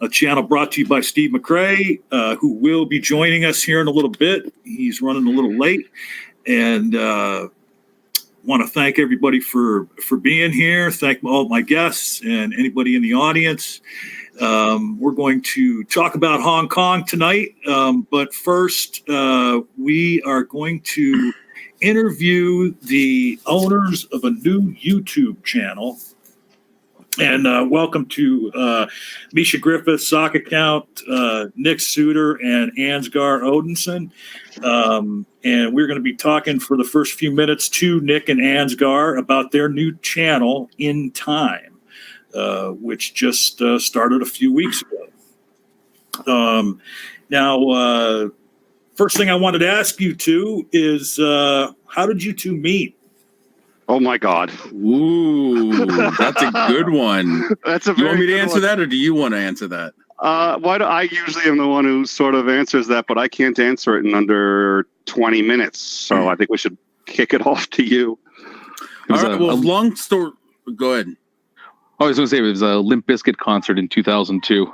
a channel brought to you by Steve McCrae, who will be joining us here in a little bit. He's running a little late, and want to thank everybody for being here. Thank all my guests and anybody in the audience. We're going to talk about Hong Kong tonight, but first we are going to interview the owners of a new YouTube channel. And welcome to Misha Griffith, Socka account, Nick Soutter, and Ansgar Odinson. And we're going to be talking for the first few minutes to Nick and Ansgar about their new channel, In Time, which just started a few weeks ago. Now, first thing I wanted to ask you two is, how did you two meet? Oh my God! Ooh, that's a good one. That's a. You want me to answer that, or do you want to answer that? Why do I usually am the one who sort of answers that, but I can't answer it in under 20 minutes. So I think we should kick it off to you. All right. Well, long story. Go ahead. I was going to say it was a Limp Bizkit concert in 2002.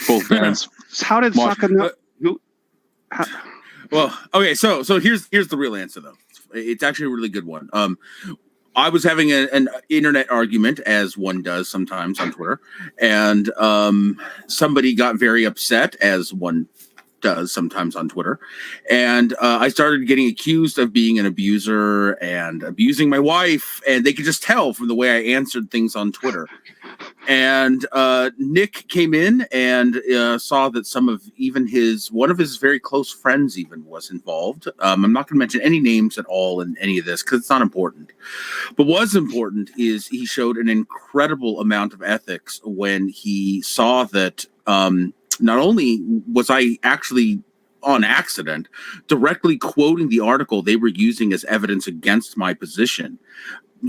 Both bands. How did Socka know? Well, okay. So here's the real answer, though. It's actually a really good one. I was having an internet argument, as one does sometimes on Twitter, and somebody got very upset, as one does sometimes on Twitter, and I started getting accused of being an abuser and abusing my wife, and they could just tell from the way I answered things on Twitter. And Nick came in and saw that one of his very close friends even was involved. I'm not going to mention any names at all in any of this because it's not important. But what's important is he showed an incredible amount of ethics when he saw that not only was I actually on accident directly quoting the article they were using as evidence against my position.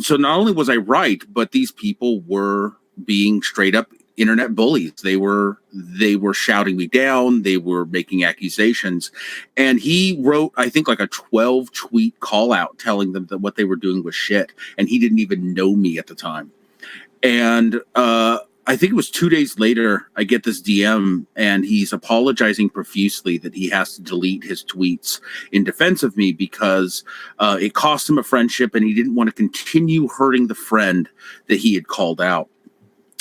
So not only was I right, but these people were being straight up internet bullies. They were shouting me down. They were making accusations. And he wrote, I think, like a 12 tweet call out telling them that what they were doing was shit. And he didn't even know me at the time. And I think it was 2 days later, I get this DM and he's apologizing profusely that he has to delete his tweets in defense of me because it cost him a friendship and he didn't want to continue hurting the friend that he had called out.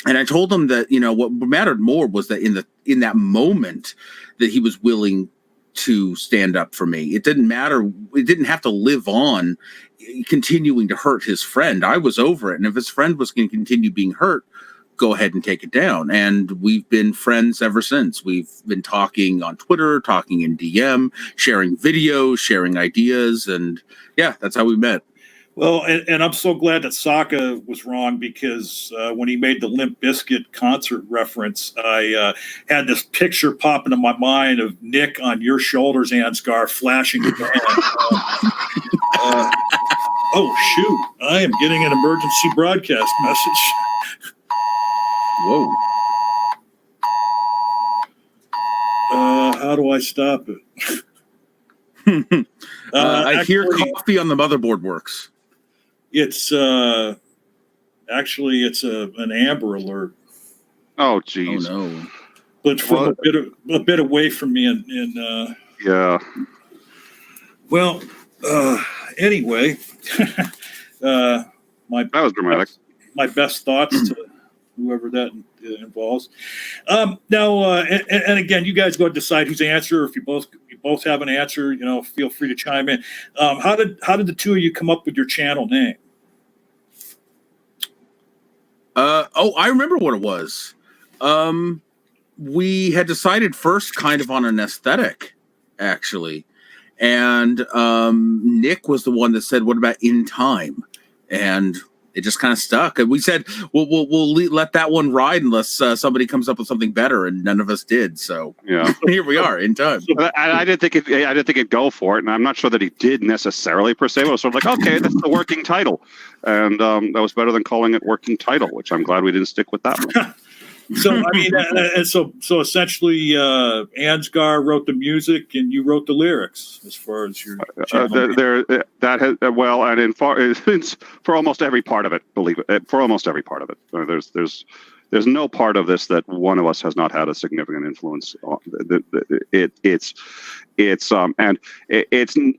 And I told him that, what mattered more was that in that moment that he was willing to stand up for me. It didn't matter. It didn't have to live on continuing to hurt his friend. I was over it. And if his friend was going to continue being hurt, go ahead and take it down. And we've been friends ever since. We've been talking on Twitter, talking in DM, sharing videos, sharing ideas. And yeah, that's how we met. Well, and I'm so glad that Socka was wrong because when he made the Limp Bizkit concert reference, I had this picture pop into my mind of Nick on your shoulders, Ansgar, flashing the band. Oh, shoot. I am getting an emergency broadcast message. Whoa. How do I stop it? I hear coffee on the motherboard works. It's actually an Amber Alert. Oh, geez. Oh no! But from a bit away from me, and yeah. Well, anyway, that was dramatic. My best thoughts to whoever that involves. Now, and again, you guys go decide who's answer. If you both have an answer, feel free to chime in. How did the two of you come up with your channel name? I remember what it was. We had decided first kind of on an aesthetic, actually. And Nick was the one that said, what about In Time? And it just kind of stuck. And we said, we'll let that one ride unless somebody comes up with something better, and none of us did. So yeah, here we are, In Time. I didn't think he'd go for it, and I'm not sure that he did necessarily per se. It was sort of like, okay, that's the working title, and that was better than calling it working title, which I'm glad we didn't stick with that one. So I mean, so essentially, Ansgar wrote the music and you wrote the lyrics, as far as your for almost every part of it. Believe it, for almost every part of it. There's there's no part of this that one of us has not had a significant influence on.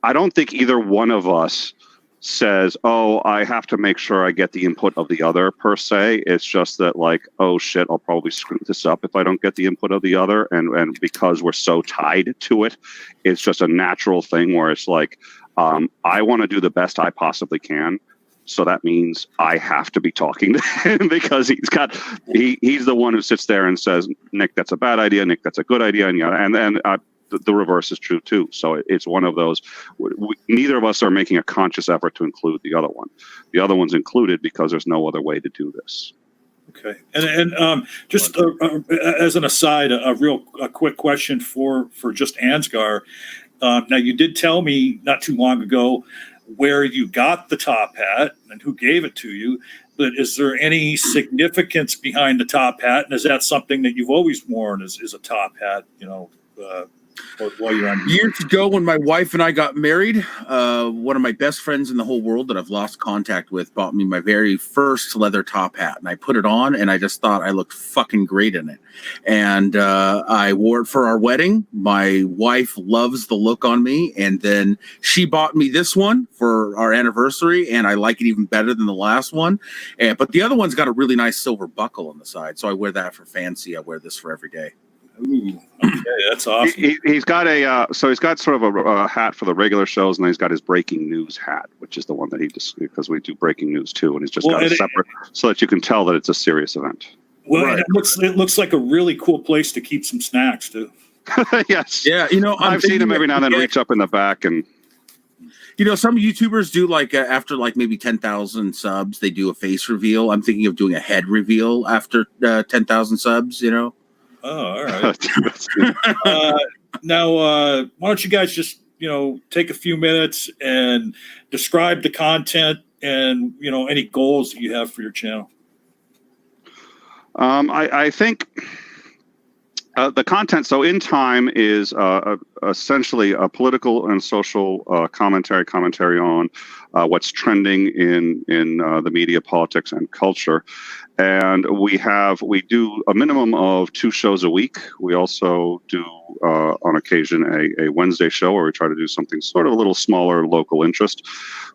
I don't think either one of us says, oh, I have to make sure I get the input of the other per se. It's just that, like, oh shit, I'll probably screw this up if I don't get the input of the other. And because we're so tied to it, it's just a natural thing where it's like, I want to do the best I possibly can. So that means I have to be talking to him because he's the one who sits there and says, Nick, that's a bad idea. Nick, that's a good idea. And the reverse is true too. So it's one of those. Neither of us are making a conscious effort to include the other one. The other one's included because there's no other way to do this. Okay, and just as an aside, a quick question for just Ansgar. Now, you did tell me not too long ago where you got the top hat and who gave it to you, but is there any significance behind the top hat? And is that something that you've always worn is a top hat, while you're on? Years ago, when my wife and I got married, one of my best friends in the whole world that I've lost contact with bought me my very first leather top hat, and I put it on, and I just thought I looked fucking great in it. And I wore it for our wedding. My wife loves the look on me, and then she bought me this one for our anniversary, and I like it even better than the last one. But the other one's got a really nice silver buckle on the side, so I wear that for fancy. I wear this for every day. Ooh, okay, that's awesome. He's got he's got sort of a hat for the regular shows, and then he's got his breaking news hat, which is the one that he just, because we do breaking news too, and he's just got a separate so that you can tell that it's a serious event. Well, right. It looks like a really cool place to keep some snacks too. Yes. Yeah, I've seen him every now and then reach up in the back and. Some YouTubers do after maybe 10,000 subs, they do a face reveal. I'm thinking of doing a head reveal after 10,000 subs. Oh, all right. Now, why don't you guys just, take a few minutes and describe the content and, any goals that you have for your channel? I think the content, so In Time is essentially a political and social commentary on what's trending in the media, politics, and culture. And we do a minimum of 2 shows a week. We also do, on occasion, a Wednesday show where we try to do something sort of a little smaller local interest.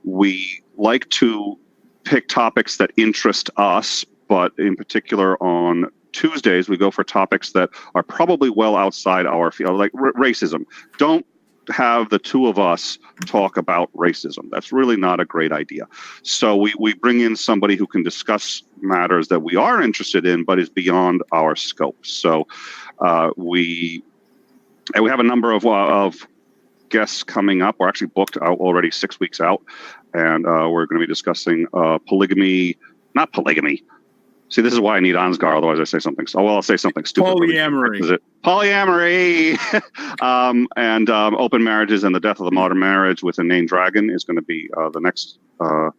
We like to pick topics that interest us, but in particular on Tuesdays, we go for topics that are probably well outside our field, like racism. Don't have the two of us talk about racism. That's really not a great idea. So we bring in somebody who can discuss matters that we are interested in, but is beyond our scope. So we have a number of guests coming up. We're actually booked out already 6 weeks out, and we're going to be discussing not polygamy. See, this is why I need Ansgar. Otherwise, I say something. So, I'll say something stupid. Polyamory. Is it polyamory? And open marriages and the death of the modern marriage with a named dragon is going to be the next, our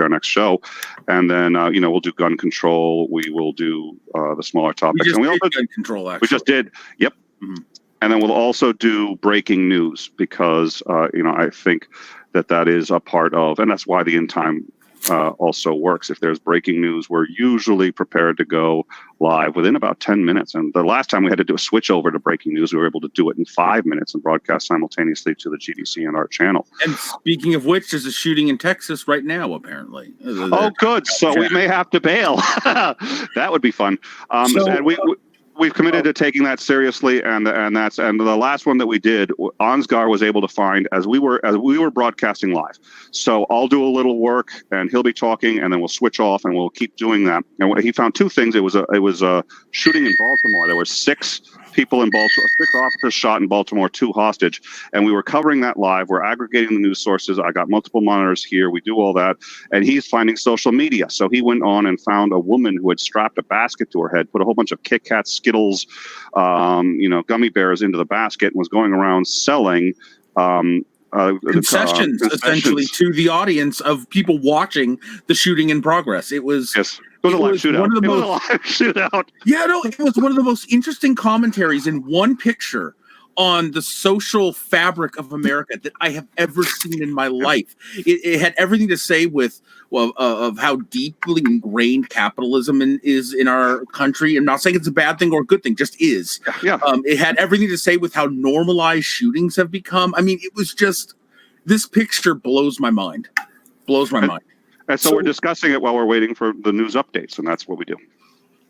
next show. And then we'll do gun control. We will do the smaller topics. We also did gun control. Actually, we just did. Yep. Mm-hmm. And then we'll also do breaking news because I think that is a part of, and that's why the In Time also works. If there's breaking news, we're usually prepared to go live within about 10 minutes. And the last time we had to do a switch over to breaking news, we were able to do it in 5 minutes and broadcast simultaneously to the GDC and our channel. And speaking of which, there's a shooting in Texas right now, apparently. Oh, good. So we may have to bail. That would be fun. And we've committed to taking that seriously, and the last one that we did, Ansgar was able to find as we were broadcasting live. So I'll do a little work, and he'll be talking, and then we'll switch off, and we'll keep doing that. And he found 2 things. It was a shooting in Baltimore. There were 6 people in Baltimore, 6 officers shot in Baltimore, 2 hostage, and we were covering that live. We're aggregating the news sources. I got multiple monitors here. We do all that, and he's finding social media. So he went on and found a woman who had strapped a basket to her head, put a whole bunch of Kit Kats, Skittles, gummy bears into the basket, and was going around selling concessions essentially to the audience of people watching the shooting in progress. It was. Yes. It was a live shootout. Yeah, no, it was one of the most interesting commentaries in one picture on the social fabric of America that I have ever seen in my life. It had everything to say with of how deeply ingrained capitalism is in our country. I'm not saying it's a bad thing or a good thing, just is. Yeah. It had everything to say with how normalized shootings have become. I mean, it was just, this picture blows my mind. Blows my mind. And so we're discussing it while we're waiting for the news updates, and that's what we do.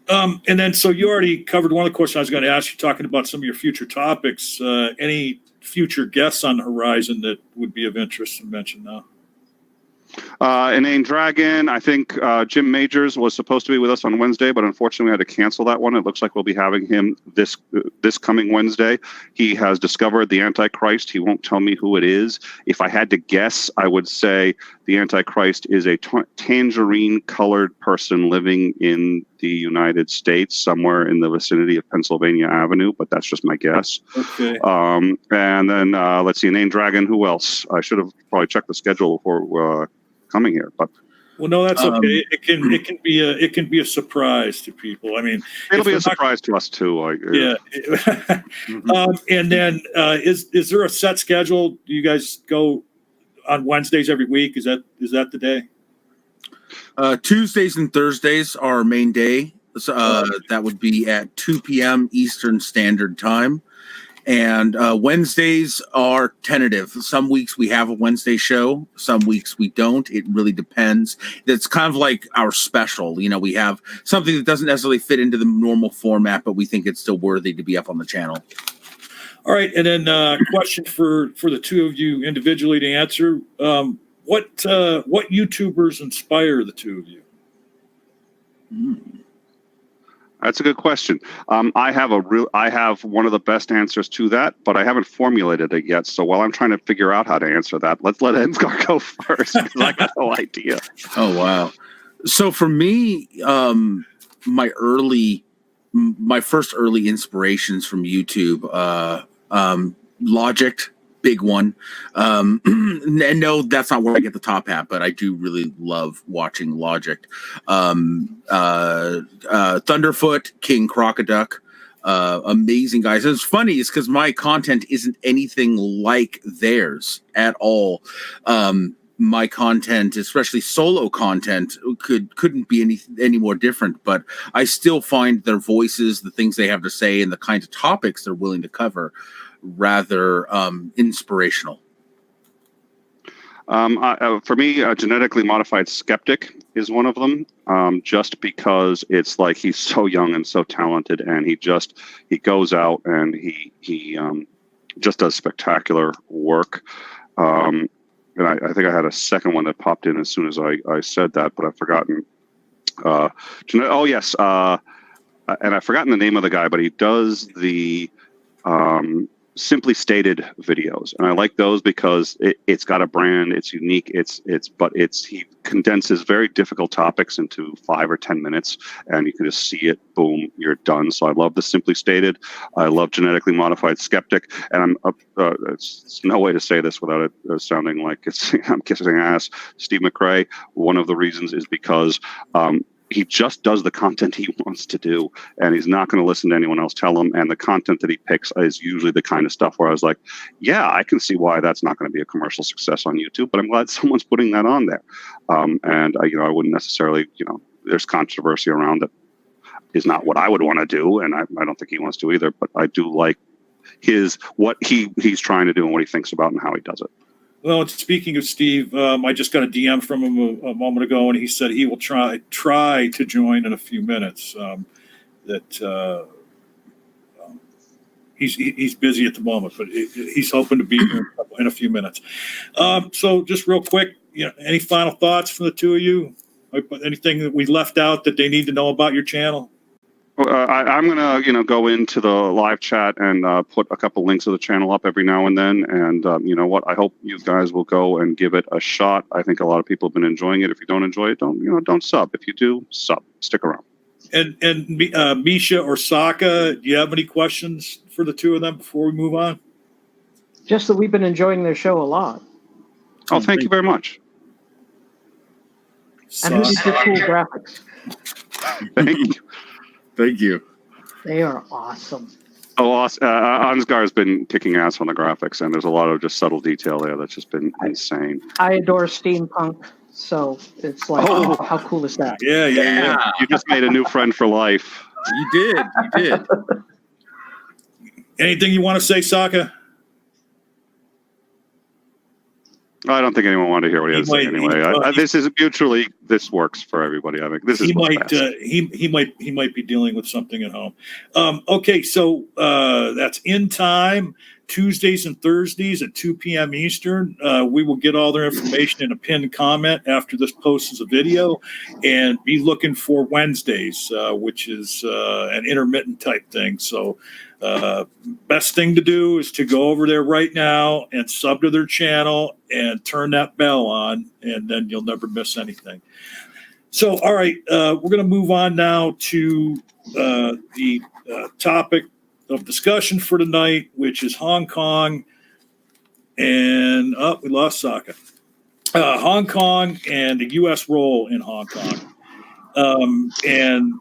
And then, so you already covered one of the questions I was going to ask you, talking about some of your future topics. Any future guests on the horizon that would be of interest to mention now? Inane Dragon, I think Jim Majors was supposed to be with us on Wednesday, but unfortunately we had to cancel that one. It looks like we'll be having him this coming Wednesday. He has discovered the Antichrist. He won't tell me who it is. If I had to guess, I would say the Antichrist is a tangerine-colored person living in the United States, somewhere in the vicinity of Pennsylvania Avenue, but that's just my guess. Okay. And then let's see, Inane Dragon, who else? I should have probably checked the schedule before coming here, but well, no, that's okay. It can be a surprise to people. I mean, it'll be a surprise to us too. Yeah. And then is there a set schedule? Do you guys go on Wednesdays every week? Is that the day? Tuesdays and Thursdays are our main day. That would be at 2 p.m. Eastern Standard Time. And Wednesdays are tentative. Some weeks we have a Wednesday show. Some weeks we don't. It really depends. It's kind of like our special. You know, we have something that doesn't necessarily fit into the normal format, but we think it's still worthy to be up on the channel. All right. And then question for the two of you individually to answer. What YouTubers inspire the two of you? That's a good question. I have one of the best answers to that, but I haven't formulated it yet. So while I'm trying to figure out how to answer that, let's let Ansgar go first, because I got no idea. Oh wow! So for me, my first early inspirations from YouTube, Logic. Big one. And no, that's not where I get the top hat, but I do really love watching Logic. Thunderfoot, King Crocoduck, amazing guys. And it's funny, it's because my content isn't anything like theirs at all. My content, especially solo content, couldn't be any more different, but I still find their voices, the things they have to say, and the kinds of topics they're willing to cover rather inspirational. For me, Genetically Modified Skeptic is one of them, just because it's like he's so young and so talented, and he goes out and he just does spectacular work. And I think I had a second one that popped in as soon as I said that, but I've forgotten. Oh yes, and I've forgotten the name of the guy, but he does the Simply Stated videos, and I like those because it's got a brand, it's unique, he condenses very difficult topics into 5 or 10 minutes, and you can just see it, boom, you're done. So I love the Simply Stated. I love Genetically Modified Skeptic, and it's no way to say this without it sounding like I'm kissing ass. Steve McRae. One of the reasons is because he just does the content he wants to do, and he's not going to listen to anyone else tell him. And the content that he picks is usually the kind of stuff where I was like, yeah, I can see why that's not going to be a commercial success on YouTube, but I'm glad someone's putting that on there. And I wouldn't necessarily, there's controversy around that is not what I would want to do, and I don't think he wants to either, but I do like what he's trying to do and what he thinks about and how he does it. Well, speaking of Steve, I just got a DM from him a moment ago, and he said he will try to join in a few minutes. He's busy at the moment, but he's hoping to be here in a few minutes. So just real quick, any final thoughts from the two of you? Anything that we left out that they need to know about your channel? I'm gonna go into the live chat and put a couple links of the channel up every now and then. And you know what? I hope you guys will go and give it a shot. I think a lot of people have been enjoying it. If you don't enjoy it, don't sub. If you do, sub. Stick around. And Misha or Socka, do you have any questions for the two of them before we move on? Just that we've been enjoying their show a lot. Oh, thank you very much. And who did the cool graphics? Thank you. Thank you. They are awesome. Ansgar has been kicking ass on the graphics, and there's a lot of just subtle detail there that's just been insane. I adore steampunk, so it's like, how cool is that? Yeah. You just made a new friend for life. You did. Anything you want to say, Socka? I don't think anyone wanted to hear what he had to say anyway. This is mutually. This works for everybody. I think this is he might be dealing with something at home. Okay, so that's In Time, Tuesdays and Thursdays at 2 p.m. Eastern. We will get all their information in a pinned comment after this post as a video, and be looking for Wednesdays, which is an intermittent type thing. So best thing to do is to go over there right now and sub to their channel and turn that bell on, and then you'll never miss anything. So, all right, we're going to move on now to the topic of discussion for tonight, which is Hong Kong and we lost Socka. Hong Kong and the U.S. role in Hong Kong, and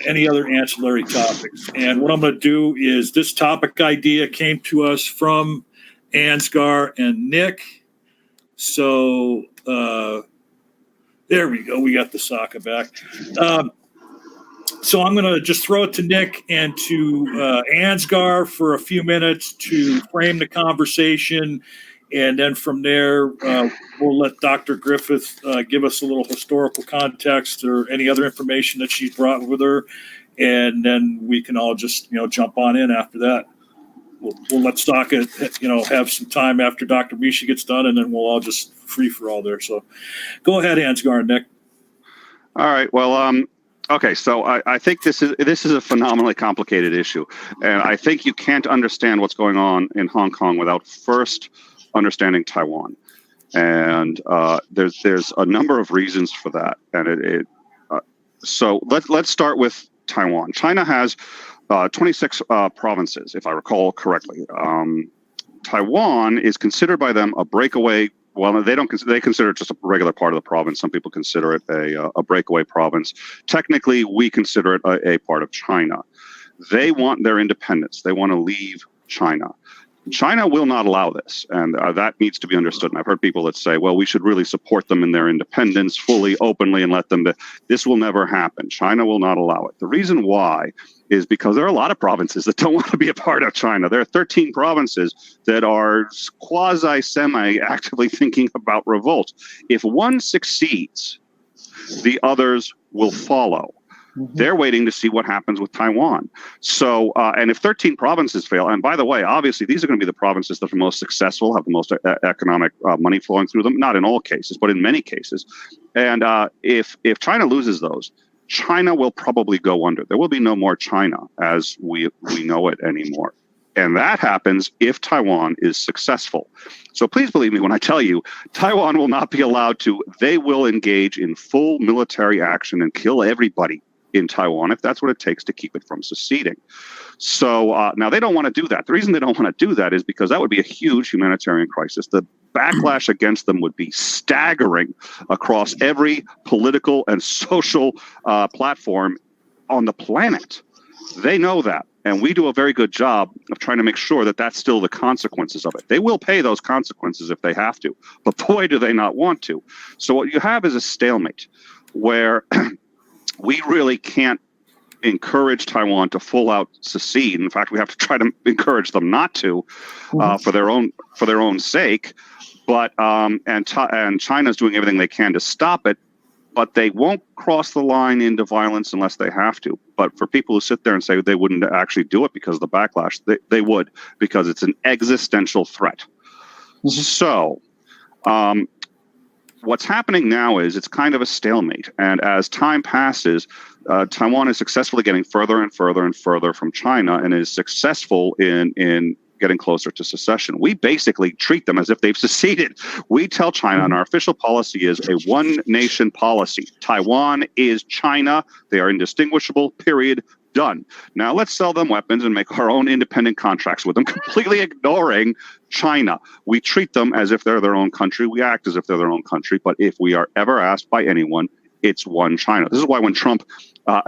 any other ancillary topics. And what I'm going to do is, this topic idea came to us from Ansgar and Nick. So there we go. We got the Socka back. So I'm going to just throw it to Nick and to Ansgar for a few minutes to frame the conversation. And then from there, we'll let Dr. Griffith give us a little historical context or any other information that she's brought with her. And then we can all just, jump on in after that. We'll let Socka, have some time after Dr. Misha gets done, and then we'll all just free for all there. So go ahead, Ansgar and Nick. All right. Well, okay. So I think this is a phenomenally complicated issue, and I think you can't understand what's going on in Hong Kong without first understanding Taiwan. And there's a number of reasons for that. And so let's start with Taiwan. China has 26 provinces, if I recall correctly. Taiwan is considered by them a breakaway. Well, they consider it just a regular part of the province. Some people consider it a breakaway province. Technically, we consider it a part of China. They want their independence. They want to leave China. China will not allow this, and that needs to be understood. And I've heard people that say, well, we should really support them in their independence fully, openly, and let them. This will never happen. China will not allow it. The reason why is because there are a lot of provinces that don't want to be a part of China. There are 13 provinces that are quasi-semi actively thinking about revolt. If one succeeds, the others will follow. Mm-hmm. They're waiting to see what happens with Taiwan. So, and if 13 provinces fail, and by the way, obviously, these are going to be the provinces that are most successful, have the most economic money flowing through them, not in all cases, but in many cases. And if China loses those, China will probably go under. There will be no more China as we know it anymore. And that happens if Taiwan is successful. So please believe me when I tell you, Taiwan will not be allowed to. They will engage in full military action and kill everybody in Taiwan if that's what it takes to keep it from seceding. So now they don't want to do that. The reason they don't want to do that is because that would be a huge humanitarian crisis. The backlash against them would be staggering across every political and social platform on the planet. They know that. And we do a very good job of trying to make sure that that's still the consequences of it. They will pay those consequences if they have to, but boy, do they not want to. So what you have is a stalemate where we really can't encourage Taiwan to full out secede. In fact, we have to try to encourage them not to, for their own sake. But and China's doing everything they can to stop it. But they won't cross the line into violence unless they have to. But for people who sit there and say they wouldn't actually do it because of the backlash, they would, because it's an existential threat. Mm-hmm. So what's happening now is it's kind of a stalemate. And as time passes, Taiwan is successfully getting further and further and further from China and is successful in getting closer to secession. We basically treat them as if they've seceded. We tell China, and our official policy is a one-nation policy. Taiwan is China. They are indistinguishable, period, done. Now let's sell them weapons and make our own independent contracts with them, completely ignoring China. We treat them as if they're their own country. We act as if they're their own country. But if we are ever asked by anyone, it's one China. This is why when Trump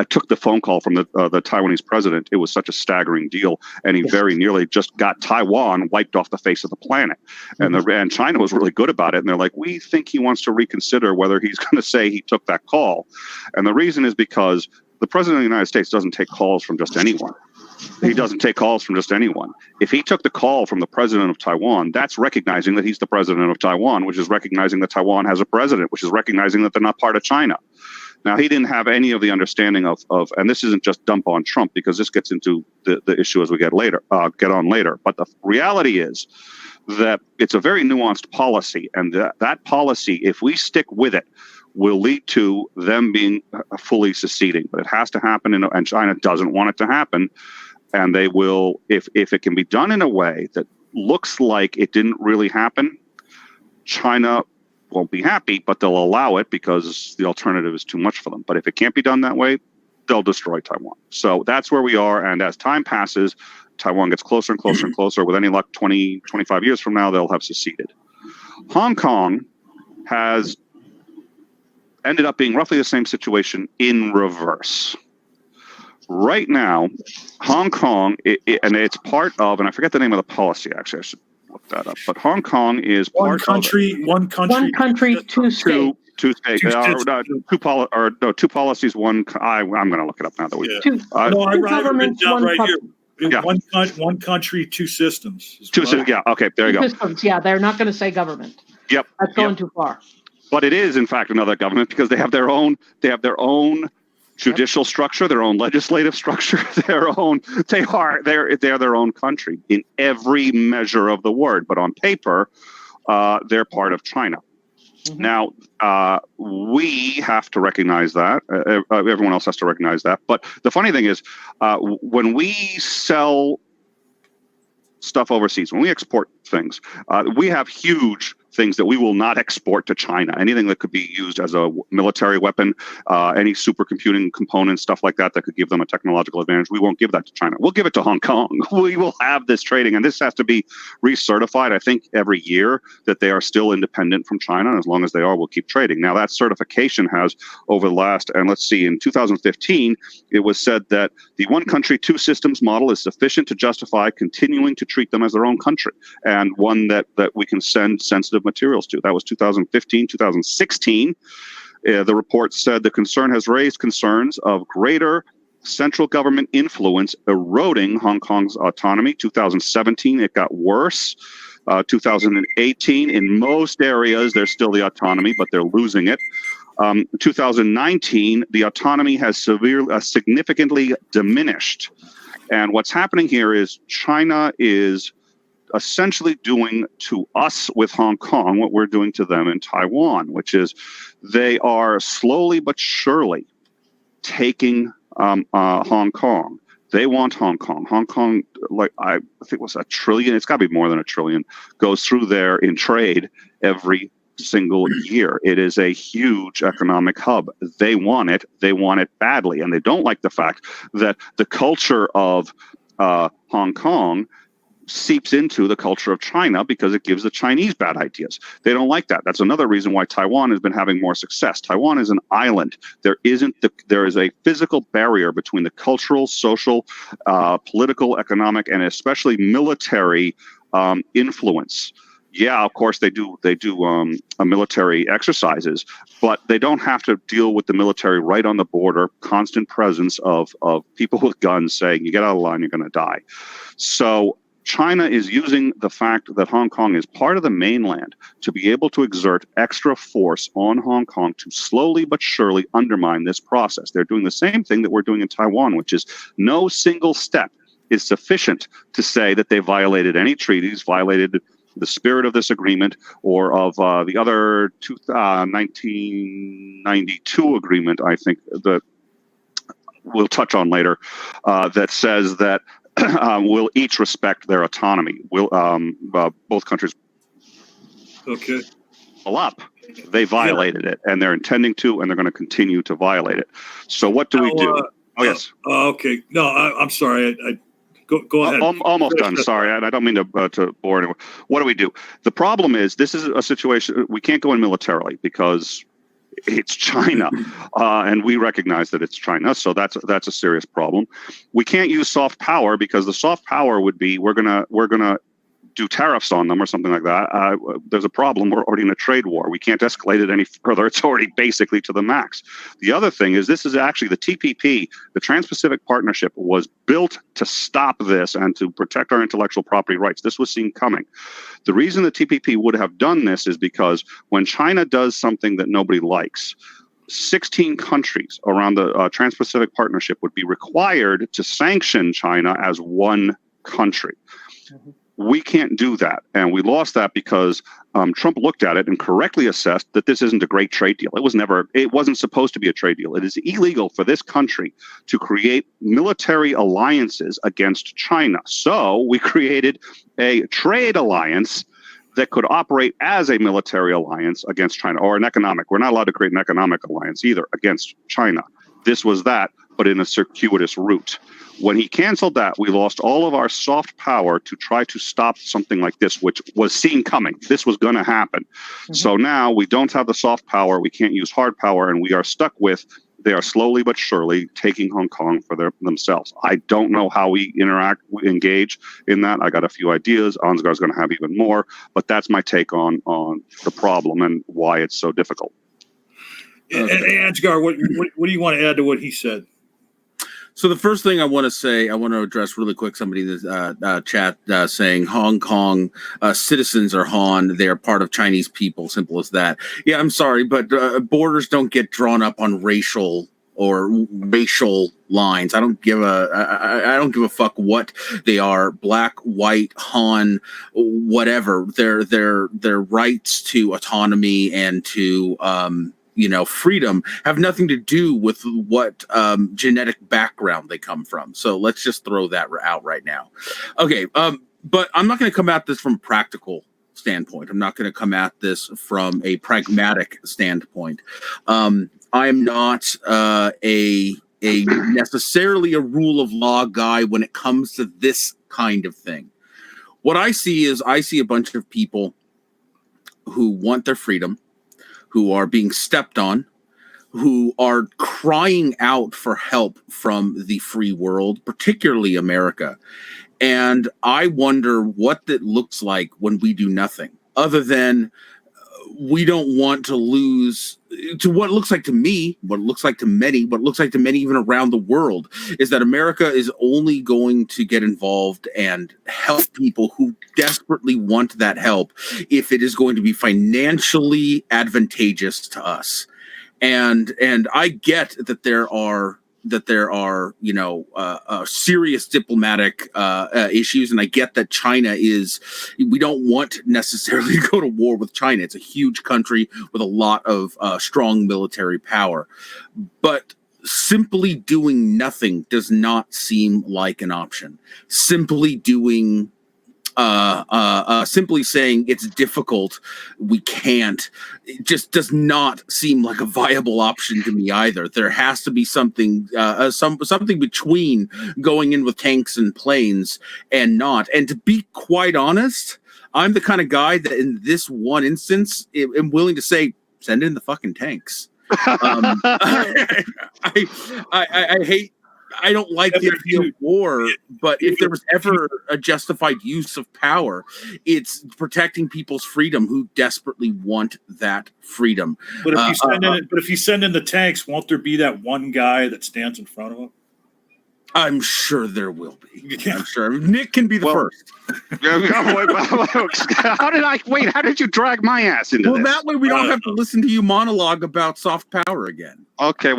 took the phone call from the Taiwanese president, it was such a staggering deal, and he very nearly just got Taiwan wiped off the face of the planet. And China was really good about it, and they're like, we think he wants to reconsider whether he's going to say he took that call. And the reason is because the president of the United States doesn't take calls from just anyone. He doesn't take calls from just anyone. If he took the call from the president of Taiwan, that's recognizing that he's the president of Taiwan, which is recognizing that Taiwan has a president, which is recognizing that they're not part of China. Now, he didn't have any of the understanding of, and this isn't just dump on Trump, because this gets into the issue as we get on later. But the reality is that it's a very nuanced policy, and that policy, if we stick with it, will lead to them being fully seceding. But it has to happen, and China doesn't want it to happen. And they will, if it can be done in a way that looks like it didn't really happen, China won't be happy, but they'll allow it because the alternative is too much for them. But if it can't be done that way, they'll destroy Taiwan. So that's where we are. And as time passes, Taiwan gets closer and closer and closer. With any luck, 20, 25 years from now, they'll have seceded. Hong Kong has ended up being roughly the same situation in reverse. Right now, Hong Kong, and it's part of, and I forget the name of the policy, actually, I should look that up, but Hong Kong is One part country, of one country, two states. two policies, one, I'm going to look it up now that we, Two governments, one right country. here. Yeah. One country, two systems. yeah, okay, there you go. Systems, yeah, they're not going to say government. Yep. That's going too far. But it is, in fact, another government because they have their own judicial structure, their own legislative structure, they're their own country in every measure of the word. But on paper, they're part of China. Mm-hmm. Now, we have to recognize that. Everyone else has to recognize that. But the funny thing is, when we sell stuff overseas, when we export things, we have huge things that we will not export to China. Anything that could be used as a military weapon, any supercomputing components, stuff like that could give them a technological advantage. We won't give that to China. We'll give it to Hong Kong. We will have this trading, and this has to be recertified, I think, every year that they are still independent from China. And as long as they are, we'll keep trading. Now, that certification has, over the last, and let's see, in 2015, it was said that the one country, two systems model is sufficient to justify continuing to treat them as their own country, and one that we can send sensitive materials to. That was 2015, 2016. The report said the concern has raised concerns of greater central government influence eroding Hong Kong's autonomy. 2017, it got worse. 2018, in most areas, there's still the autonomy, but they're losing it. 2019, the autonomy has significantly diminished. And what's happening here is China is essentially doing to us with Hong Kong what we're doing to them in Taiwan, which is they are slowly but surely taking Hong Kong. They want Hong Kong. Hong Kong, like I think it was $1 trillion, it's got to be more than $1 trillion, goes through there in trade every single year. It is a huge economic hub. They want it. They want it badly. And they don't like the fact that the culture of Hong Kong seeps into the culture of China because it gives the Chinese bad ideas. They don't like that. That's another reason why Taiwan has been having more success. Taiwan is an island. There is a physical barrier between the cultural, social, political, economic, and especially military influence. Yeah, of course they do military exercises, but they don't have to deal with the military right on the border, constant presence of people with guns saying, you get out of line, you're going to die. So China is using the fact that Hong Kong is part of the mainland to be able to exert extra force on Hong Kong to slowly but surely undermine this process. They're doing the same thing that we're doing in Taiwan, which is no single step is sufficient to say that they violated any treaties, violated the spirit of this agreement, or of the other 1992 agreement, I think, that we'll touch on later, that says that will each respect their autonomy. Will both countries pull up? They violated it, and they're intending to, and they're going to continue to violate it. So what do we do? Yes. Okay. No, I'm sorry. Go ahead. Almost done. Sorry, I don't mean to bore anyone. What do we do? The problem is this is a situation we can't go in militarily because it's China, and we recognize that it's China. So that's a serious problem. We can't use soft power because the soft power would be we're gonna do tariffs on them or something like that. There's a problem. We're already in a trade war. We can't escalate it any further. It's already basically to the max. The other thing is this is actually the TPP, the Trans-Pacific Partnership, was built to stop this and to protect our intellectual property rights. This was seen coming. The reason the TPP would have done this is because when China does something that nobody likes, 16 countries around the Trans-Pacific Partnership would be required to sanction China as one country. Mm-hmm. We can't do that. And we lost that because Trump looked at it and correctly assessed that this isn't a great trade deal. It wasn't supposed to be a trade deal. It is illegal for this country to create military alliances against China. So we created a trade alliance that could operate as a military alliance against China, or an economic. We're not allowed to create an economic alliance either against China. This was that, but in a circuitous route. When he canceled that, we lost all of our soft power to try to stop something like this, which was seen coming. This was going to happen. Mm-hmm. So now we don't have the soft power. We can't use hard power, and we are stuck with, they are slowly but surely taking Hong Kong for themselves. I don't know how we engage in that. I got a few ideas. Ansgar is going to have even more, but that's my take on the problem and why it's so difficult. And Ansgar, what do you want to add to what he said? So the first thing I want to say, I want to address really quick somebody in the chat saying Hong Kong citizens are Han. They are part of Chinese people. Simple as that. Yeah, I'm sorry, but borders don't get drawn up on racial lines. I don't give a fuck what they are, black, white, Han, whatever. Their rights to autonomy and to freedom have nothing to do with what genetic background they come from. So let's just throw that out right now. Okay, but I'm not going to come at this from a practical standpoint. I'm not going to come at this from a pragmatic standpoint. I am not a necessarily a rule of law guy when it comes to this kind of thing. What I see is a bunch of people who want their freedom, who are being stepped on, who are crying out for help from the free world, particularly America. And I wonder what it looks like when we do nothing, other than we don't want to lose to what it looks like to me, what it looks like to many even around the world, is that America is only going to get involved and help people who desperately want that help if it is going to be financially advantageous to us. And I get that there are serious diplomatic issues, and I get that China we don't want necessarily to go to war with China. It's a huge country with a lot of strong military power, but simply doing nothing does not seem like an option. Simply saying it's difficult, we can't, it just does not seem like a viable option to me either. There has to be something between going in with tanks and planes and not. And to be quite honest, I'm the kind of guy that in this one instance, am willing to say, send in the fucking tanks. I don't like the idea of war, but if there was ever a justified use of power, it's protecting people's freedom who desperately want that freedom. But if you send in the tanks, won't there be that one guy that stands in front of them? I'm sure there will be. I'm sure Nick can be the first. How did you drag my ass into this? That way we don't have to listen to you monologue about soft power again. Okay,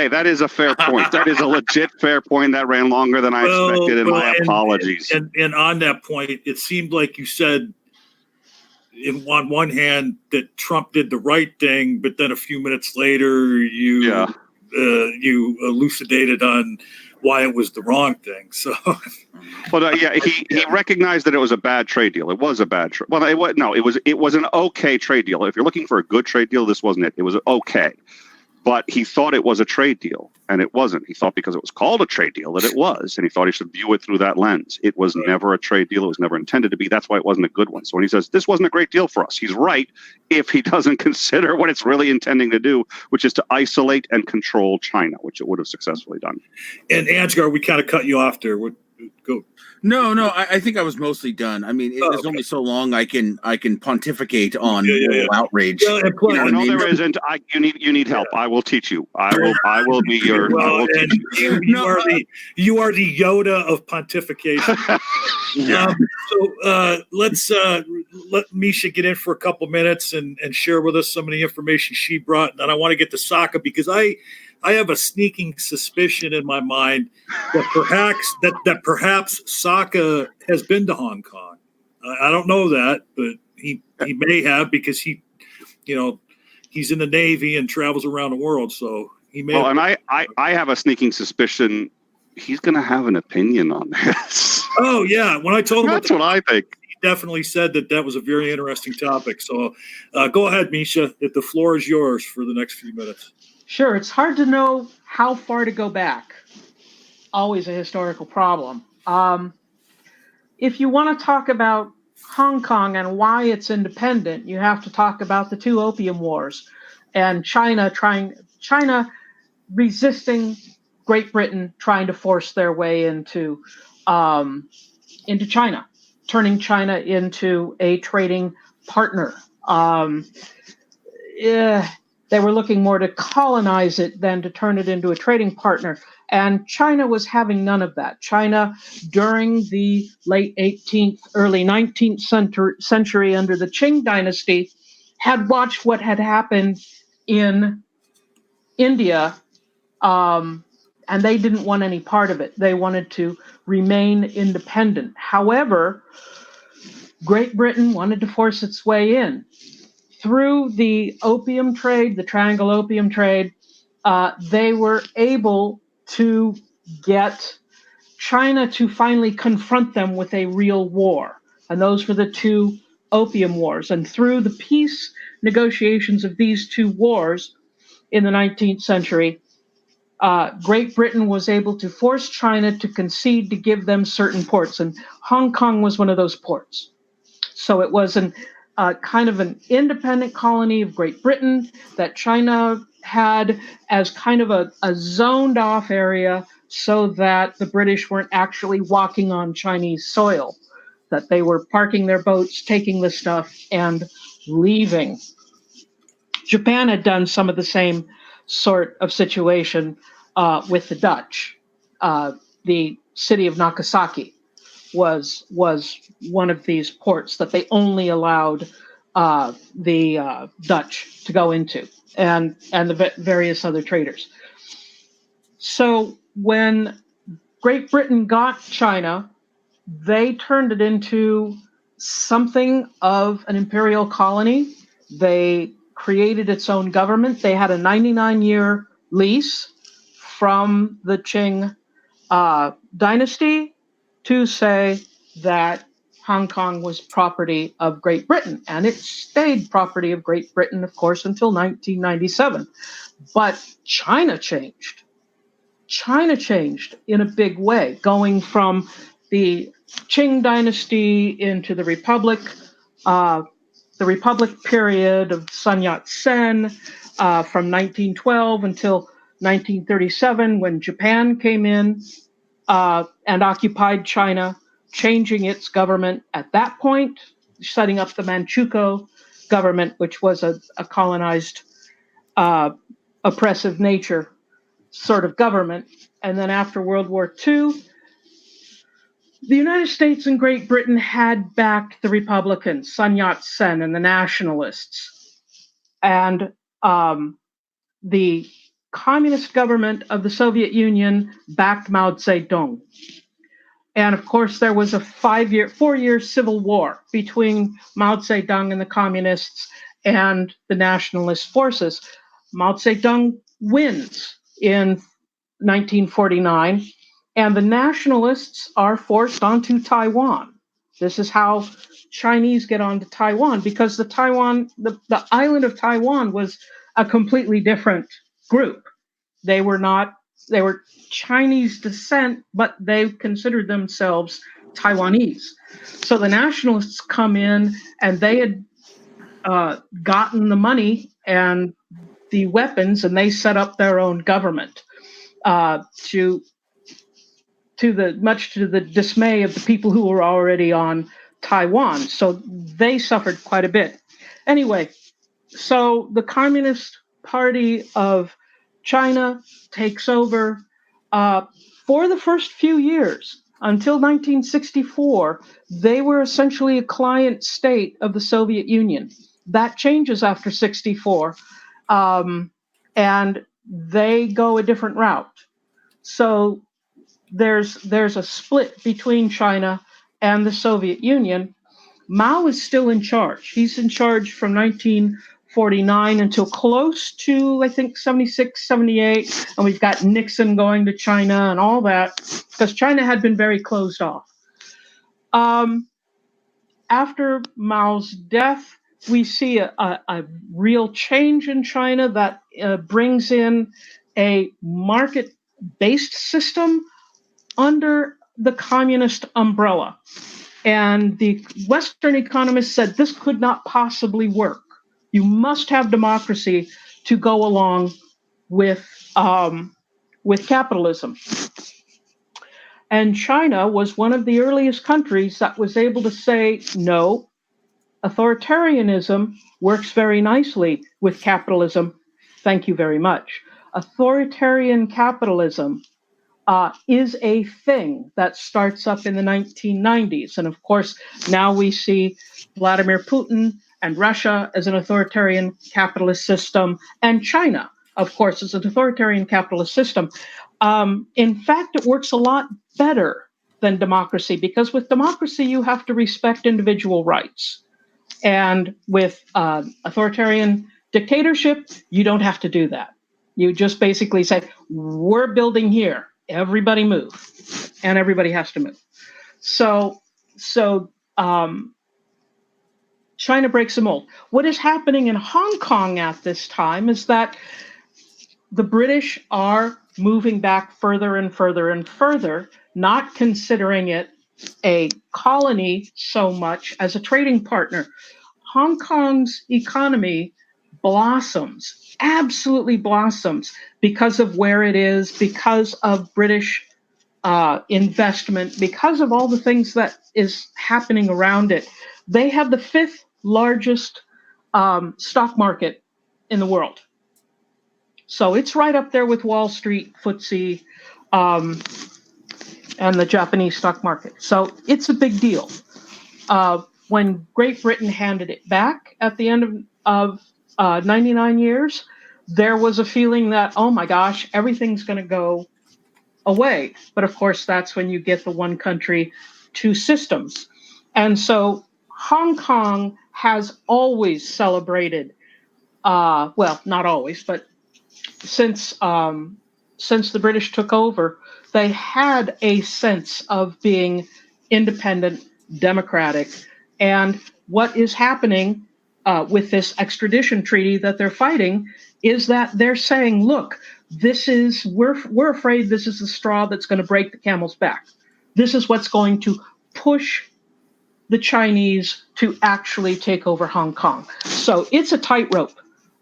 that is a fair point. That is a legit fair point. That ran longer than I expected, and my apologies. And on that point, it seemed like you said, on one hand, that Trump did the right thing, but then a few minutes later, you elucidated on why it was the wrong thing. So, he recognized that it was a bad trade deal. It was a bad trade. Well, it was an okay trade deal. If you're looking for a good trade deal, this wasn't it. It was okay. But he thought it was a trade deal, and it wasn't. He thought because it was called a trade deal that it was, and he thought he should view it through that lens. It was never a trade deal. It was never intended to be. That's why it wasn't a good one. So when he says this wasn't a great deal for us, he's right if he doesn't consider what it's really intending to do, which is to isolate and control China, which it would have successfully done. And Ansgar, we kind of cut you off there. Go. No, I think I was mostly done. I mean, there's only so long I can pontificate on moral outrage. Yeah, and plus, No, there isn't. You need help. I will teach you. I will be your. Well, I will teach you. You are the Yoda of pontification. So let's let Misha get in for a couple minutes and share with us some of the information she brought. And then I want to get to Socka because I have a sneaking suspicion in my mind that perhaps Socka has been to Hong Kong. I don't know that, but he may have because he's in the Navy and travels around the world, so he may. Well, and I have a sneaking suspicion he's going to have an opinion on this. Oh yeah, when I told him that's what I think. He definitely said that was a very interesting topic. So go ahead, Misha. The floor is yours for the next few minutes. Sure, it's hard to know how far to go back. Always a historical problem. If you want to talk about Hong Kong and why it's independent, you have to talk about the two Opium Wars and China resisting Great Britain trying to force their way into China, turning China into a trading partner. They were looking more to colonize it than to turn it into a trading partner. And China was having none of that. China, during the late 18th, early 19th century under the Qing dynasty, had watched what had happened in India, and they didn't want any part of it. They wanted to remain independent. However, Great Britain wanted to force its way in. Through the opium trade, the Triangle Opium Trade, they were able to get China to finally confront them with a real war. And those were the two Opium Wars. And through the peace negotiations of these two wars in the 19th century, Great Britain was able to force China to concede to give them certain ports. And Hong Kong was one of those ports. So it was kind of an independent colony of Great Britain that China had as kind of a zoned off area so that the British weren't actually walking on Chinese soil, that they were parking their boats, taking the stuff, and leaving. Japan had done some of the same sort of situation with the Dutch. The city of Nagasaki was one of these ports that they only allowed the Dutch to go into, and the various other traders. So when Great Britain got China, they turned it into something of an imperial colony. They created its own government. They had a 99-year lease from the Qing dynasty to say that Hong Kong was property of Great Britain, and it stayed property of Great Britain, of course, until 1997. But China changed. China changed in a big way, going from the Qing dynasty into the Republic period of Sun Yat-sen from 1912 until 1937, when Japan came in and occupied China, changing its government at that point, setting up the Manchukuo government, which was a colonized, oppressive nature sort of government. And then after World War II, the United States and Great Britain had backed the Republicans, Sun Yat-sen and the nationalists. And the communist government of the Soviet Union backed Mao Zedong. And of course, there was a 4-year civil war between Mao Zedong and the communists and the nationalist forces. Mao Zedong wins in 1949, and the nationalists are forced onto Taiwan. This is how Chinese get onto Taiwan, because the island of Taiwan was a completely different group. They were Chinese descent, but they considered themselves Taiwanese. So the nationalists come in, and they had gotten the money and the weapons, and they set up their own government, to the dismay of the people who were already on Taiwan. So they suffered quite a bit. Anyway, so the Communist Party of China takes over. For the first few years, until 1964, they were essentially a client state of the Soviet Union. That changes after 64, and they go a different route. So there's a split between China and the Soviet Union. Mao is still in charge. He's in charge from 1949 until close to, I think, 76, 78. And we've got Nixon going to China and all that, because China had been very closed off. After Mao's death, we see a real change in China that brings in a market-based system under the communist umbrella. And the Western economists said this could not possibly work. You must have democracy to go along with capitalism. And China was one of the earliest countries that was able to say, no, authoritarianism works very nicely with capitalism. Thank you very much. Authoritarian capitalism is a thing that starts up in the 1990s. And of course, now we see Vladimir Putin and Russia as an authoritarian capitalist system, and China, of course, as an authoritarian capitalist system. In fact, it works a lot better than democracy, because with democracy, you have to respect individual rights. And with authoritarian dictatorship, you don't have to do that. You just basically say, we're building here. Everybody move, and everybody has to move. So China breaks the mold. What is happening in Hong Kong at this time is that the British are moving back further and further and further, not considering it a colony so much as a trading partner. Hong Kong's economy blossoms, absolutely blossoms, because of where it is, because of British investment, because of all the things that is happening around it. They have the 5th largest stock market in the world. So it's right up there with Wall Street, FTSE, and the Japanese stock market. So it's a big deal. When Great Britain handed it back at the end of 99 years, there was a feeling that, oh my gosh, everything's going to go away. But of course, that's when you get the one country, two systems. And so Hong Kong has always celebrated, well, not always, but since the British took over, they had a sense of being independent, democratic. And what is happening with this extradition treaty that they're fighting is that they're saying, look, we're afraid this is the straw that's going to break the camel's back. This is what's going to push the Chinese to actually take over Hong Kong. So it's a tightrope.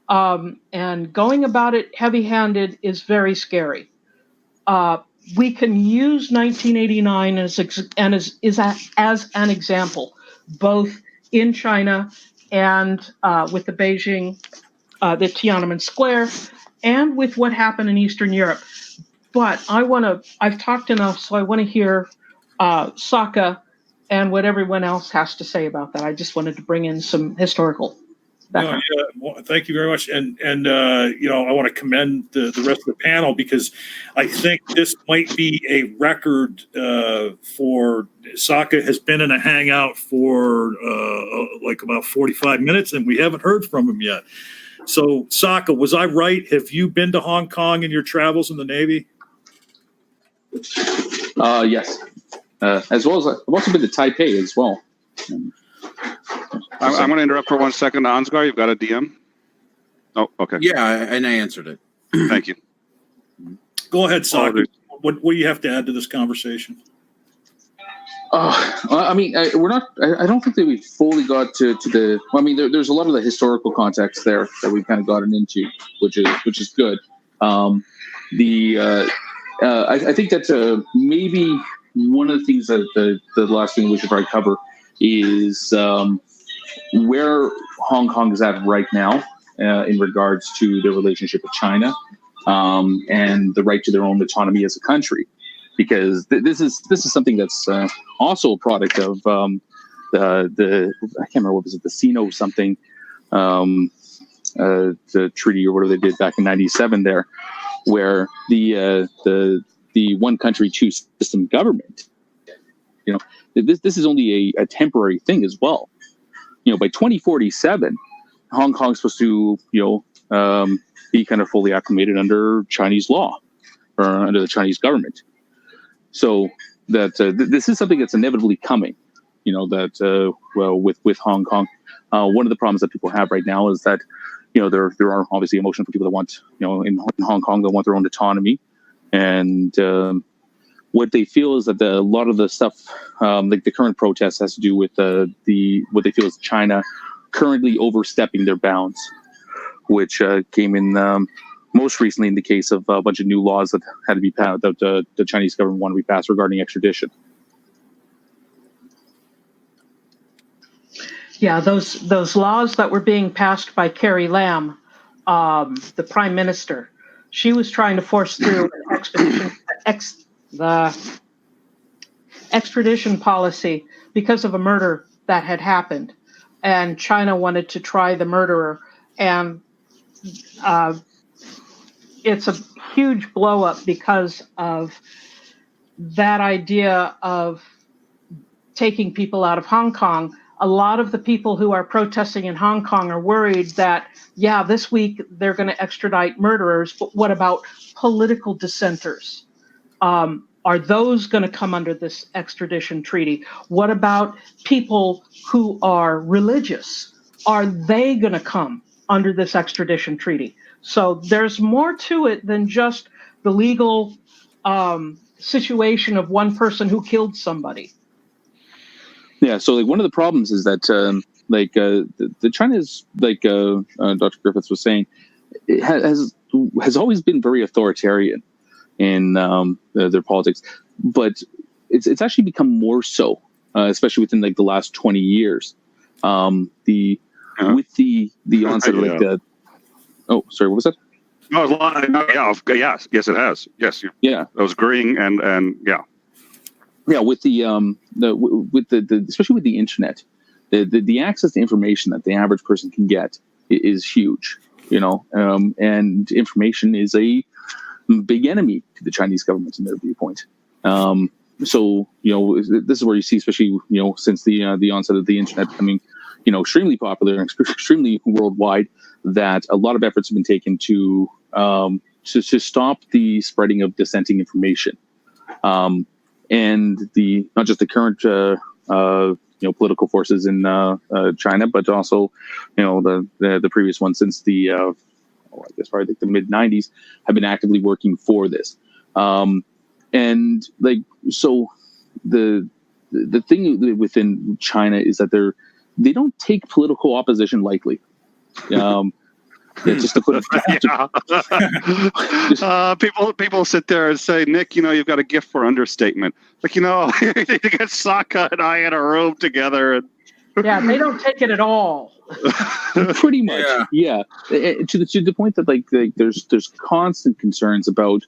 And going about it heavy-handed is very scary. We can use 1989 as an example, both in China and with the Beijing, the Tiananmen Square, and with what happened in Eastern Europe. But I've talked enough, so I want to hear Socka and what everyone else has to say about that. I just wanted to bring in some historical background. Well, thank you very much. And I want to commend the rest of the panel, because I think this might be a record for Socka has been in a hangout for like about 45 minutes, and we haven't heard from him yet. So, Socka, was I right? Have you been to Hong Kong in your travels in the Navy? Yes. As well as I've also been to Taipei as well. I'm going to interrupt for 1 second. Ansgar, you've got a DM? Oh, okay. Yeah, and I answered it. Thank you. Go ahead, Socka. What do you have to add to this conversation? I mean, we're not. I don't think that we fully got to the. Well, I mean, there's a lot of the historical context there that we've kind of gotten into, which is good. I think that maybe one of the things that the last thing we should probably cover is where Hong Kong is at right now in regards to their relationship with China and the right to their own autonomy as a country. Because this is something that's also a product of the I can't remember what was it, the Sino something, the treaty or whatever they did back in '97 there, where the one country two system government, this is only a temporary thing as well. By 2047, Hong Kong's supposed to be kind of fully acclimated under Chinese law or under the Chinese government. So that this is something that's inevitably coming, with Hong Kong. One of the problems that people have right now is that, there are obviously emotional people that want, in Hong Kong, they want their own autonomy. And what they feel is that a lot of the stuff, like the current protest has to do with what they feel is China currently overstepping their bounds, which came in most recently in the case of a bunch of new laws that had to be passed, that the Chinese government wanted to be passed regarding extradition. Yeah, those laws that were being passed by Carrie Lam, the prime minister, she was trying to force through the extradition policy because of a murder that had happened, and China wanted to try the murderer, and it's a huge blow up because of that idea of taking people out of Hong Kong. A lot of the people who are protesting in Hong Kong are worried that, this week they're going to extradite murderers, but what about political dissenters? Are those going to come under this extradition treaty? What about people who are religious? Are they going to come under this extradition treaty? So there's more to it than just the legal situation of one person who killed somebody. Yeah, so one of the problems is that the China's, Dr. Griffith was saying, it has always been very authoritarian in their politics, but it's actually become more so, especially within the last 20 years. With the onset of oh, sorry, what was that? No, yes, it has. Yes, yeah. I was agreeing, and yeah. Yeah, with the especially with the internet, the access to information that the average person can get is huge, and information is a big enemy to the Chinese government in their viewpoint. So this is where you see, especially since the onset of the internet becoming extremely popular and extremely worldwide, that a lot of efforts have been taken to stop the spreading of dissenting information. And not just the current political forces in China, but also the previous ones since I guess probably the mid '90s have been actively working for this. And so the thing within China is that they don't take political opposition lightly. Just to put it, people sit there and say, Nick, you've got a gift for understatement. You need to get Socka and I in a room together. And yeah, they don't take it at all. Pretty much, yeah. To the point that there's constant concerns about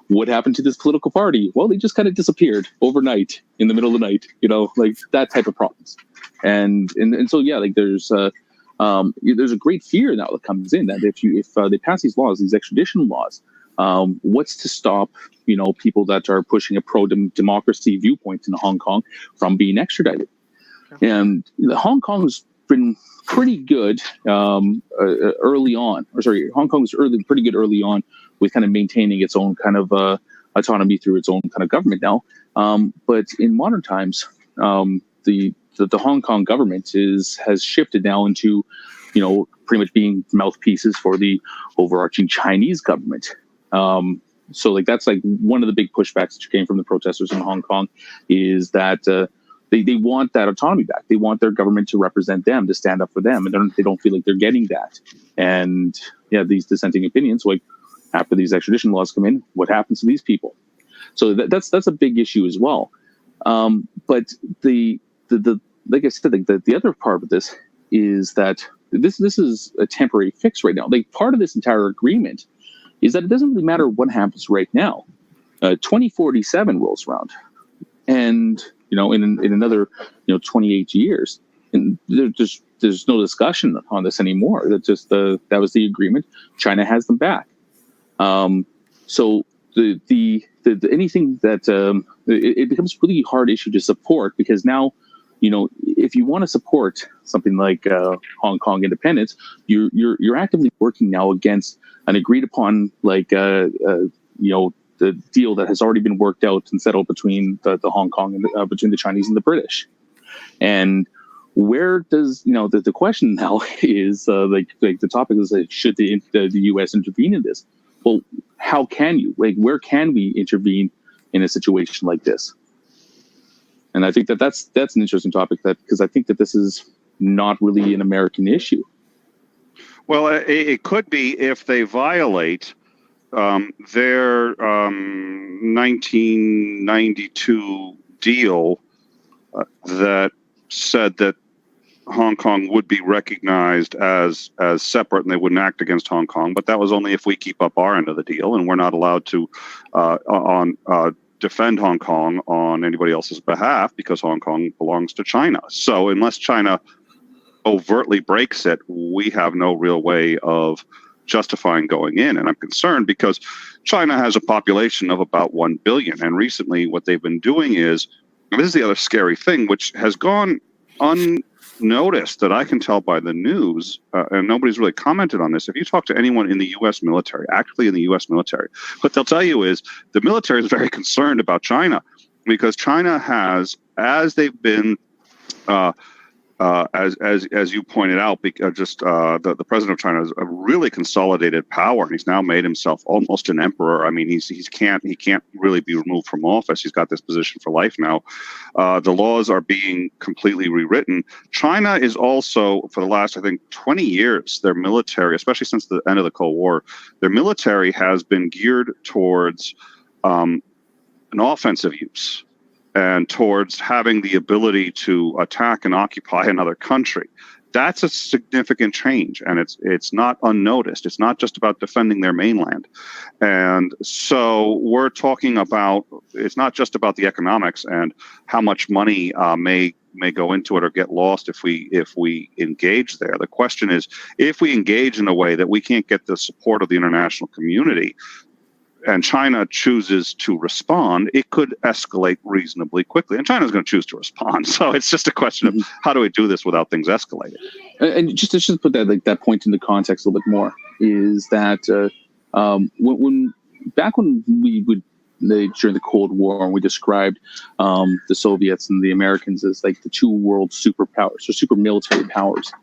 what happened to this political party. Well, they just kind of disappeared overnight in the middle of the night. That type of problems, and so there's a great fear now that comes in that if they pass these laws, these extradition laws, what's to stop people that are pushing a pro-democracy viewpoint in Hong Kong from being extradited? And Hong Kong's been pretty good early on. Hong Kong's pretty good early on with kind of maintaining its own kind of autonomy through its own kind of government now. But in modern times, the Hong Kong government has shifted now into pretty much being mouthpieces for the overarching Chinese government. So like that's like one of the big pushbacks that came from the protesters in Hong Kong is that they want that autonomy back. They want their government to represent them, to stand up for them, and they don't feel like they're getting that. And these dissenting opinions, like after these extradition laws come in, what happens to these people? So that's a big issue as well. But the like I said, the other part of this is that this is a temporary fix right now. Like part of this entire agreement is that it doesn't really matter what happens right now. 2047 rolls around, and in another 28 years, and there's no discussion on this anymore. That just that was the agreement. China has them back. So the anything that it becomes a really hard issue to support, because now if you want to support something like Hong Kong independence, you're actively working now against an agreed upon the deal that has already been worked out and settled between the Hong Kong and between the Chinese and the British. And where does the question now is like the topic is should the U.S. intervene in this? Well, how can you? Like, where can we intervene in a situation like this? And I think that's an interesting topic, because I think that this is not really an American issue. Well, it could be if they violate their 1992 deal that said that Hong Kong would be recognized as separate and they wouldn't act against Hong Kong. But that was only if we keep up our end of the deal, and we're not allowed to defend Hong Kong on anybody else's behalf because Hong Kong belongs to China. So unless China overtly breaks it, we have no real way of justifying going in. And I'm concerned because China has a population of about 1 billion. And recently what they've been doing is, and this is the other scary thing, which has gone unnoticed that I can tell by the news, and nobody's really commented on this. If you talk to anyone in the U.S. military, actively in the U.S. military, what they'll tell you is the military is very concerned about China, because China has, as they've been as you pointed out, the president of China is a really consolidated power, and he's now made himself almost an emperor. I mean, he can't really be removed from office. He's got this position for life now. The laws are being completely rewritten. China is also, for the last, I think, 20 years, their military, especially since the end of the Cold War, their military has been geared towards an offensive use, and towards having the ability to attack and occupy another country. That's a significant change, and it's not unnoticed. It's not just about defending their mainland. And so we're talking about, it's not just about the economics and how much money may go into it or get lost if we engage there. The question is, if we engage in a way that we can't get the support of the international community, and China chooses to respond, it could escalate reasonably quickly. And China's going to choose to respond. So it's just a question of how do we do this without things escalating? And just to put that point into context a little bit more, is that when we would, during the Cold War, and we described the Soviets and the Americans as like the two world superpowers or super military powers,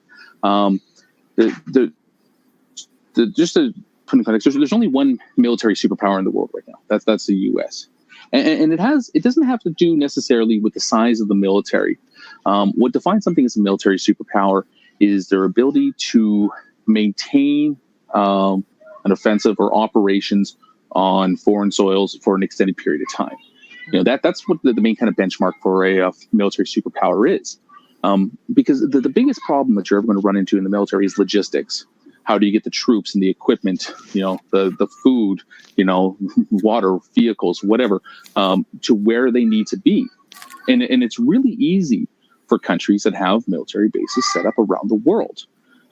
just to put in context, there's only one military superpower in the world right now. That's the U.S. And it doesn't have to do necessarily with the size of the military. What defines something as a military superpower is their ability to maintain an offensive or operations on foreign soils for an extended period of time. That's what the main kind of benchmark for a military superpower is. Because the biggest problem that you're ever going to run into in the military is logistics. How do you get the troops and the equipment, the food, water, vehicles, whatever, to where they need to be? And it's really easy for countries that have military bases set up around the world,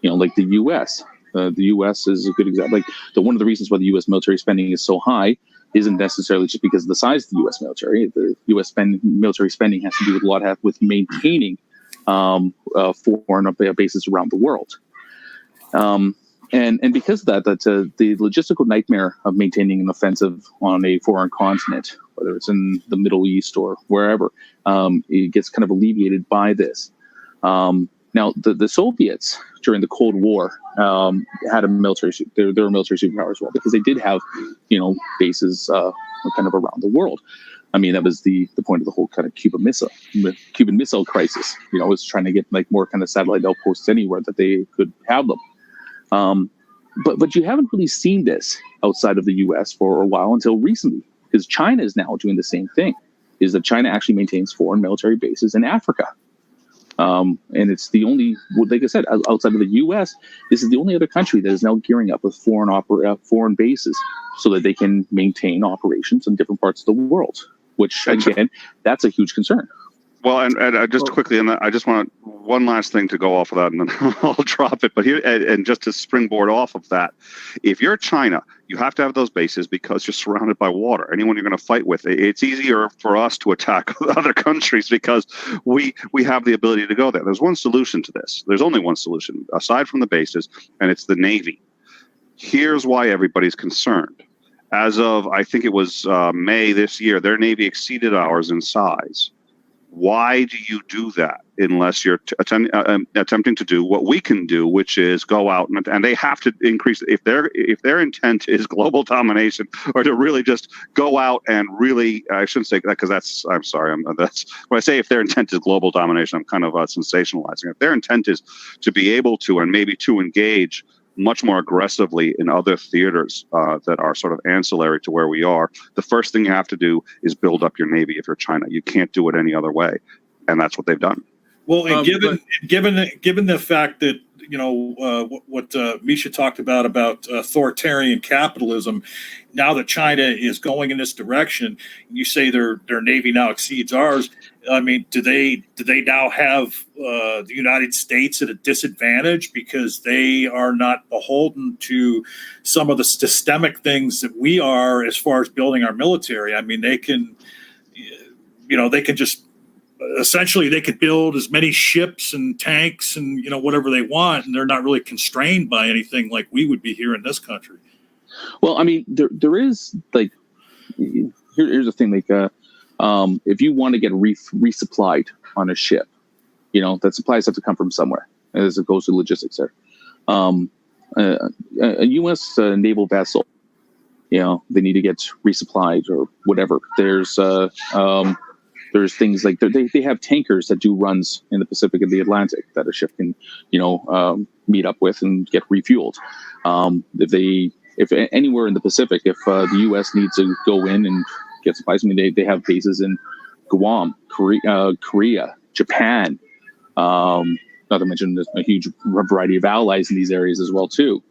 like the U.S. The U.S. is a good example. Like one of the reasons why the U.S. military spending is so high isn't necessarily just because of the size of the U.S. military. The U.S. military spending has to do with maintaining foreign bases around the world. And because of that, the logistical nightmare of maintaining an offensive on a foreign continent, whether it's in the Middle East or wherever, it gets kind of alleviated by this. Now, the Soviets during the Cold War had a military. They were military superpower as well because they did have, bases kind of around the world. I mean, that was the point of the whole kind of Cuban Missile crisis. Was trying to get like more kind of satellite outposts anywhere that they could have them. But you haven't really seen this outside of the U.S. for a while until recently, because China is now doing the same thing. Is that China actually maintains foreign military bases in Africa. And it's the only, like I said, outside of the U.S., this is the only other country that is now gearing up with foreign bases so that they can maintain operations in different parts of the world, which, again, that's a huge concern. Well, and just quickly, and I just want one last thing to go off of that, and then I'll drop it. But here, and just to springboard off of that, if you're China, you have to have those bases because you're surrounded by water. Anyone you're going to fight with, it's easier for us to attack other countries because we have the ability to go there. There's one solution to this. There's only one solution aside from the bases, and it's the Navy. Here's why everybody's concerned. As of, I think it was May this year, their Navy exceeded ours in size. Why do you do that unless you're attempting to do what we can do, which is go out and they have to increase if their intent is global domination, or to really just go out and really, I shouldn't say that because that's when I say if their intent is global domination, I'm kind of sensationalizing. If their intent is to be able to and maybe to engage much more aggressively in other theaters that are sort of ancillary to where we are, the first thing you have to do is build up your Navy if you're China. You can't do it any other way. And that's what they've done. Well, and given the fact that, what Misha talked about authoritarian capitalism, now that China is going in this direction, you say their Navy now exceeds ours. I mean, do they now have the United States at a disadvantage because they are not beholden to some of the systemic things that we are as far as building our military? I mean, they can just essentially they could build as many ships and tanks and whatever they want, and they're not really constrained by anything like we would be here in this country. Well, I mean, there is like here's the thing, like if you want to get resupplied on a ship, that supplies have to come from somewhere as it goes to logistics there. A U.S. naval vessel, they need to get resupplied or whatever. There's things like they have tankers that do runs in the Pacific and the Atlantic that a ship can, meet up with and get refueled. If anywhere in the Pacific, if the U.S. needs to go in and get supplies, I mean, they have bases in Guam, Korea, Japan. Not to mention there's a huge variety of allies in these areas as well too.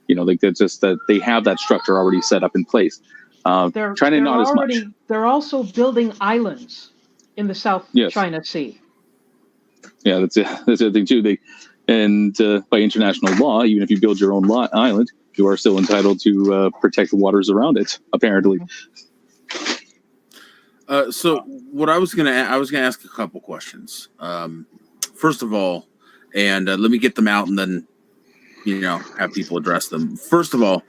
Like that's just that they have that structure already set up in place. China not as much. They're also building islands in the South China Sea. Yeah, that's the other thing too. By international law, even if you build your own island, you are still entitled to protect the waters around it. Apparently. So what I was gonna ask a couple questions. First of all, and let me get them out, and then have people address them. First of all,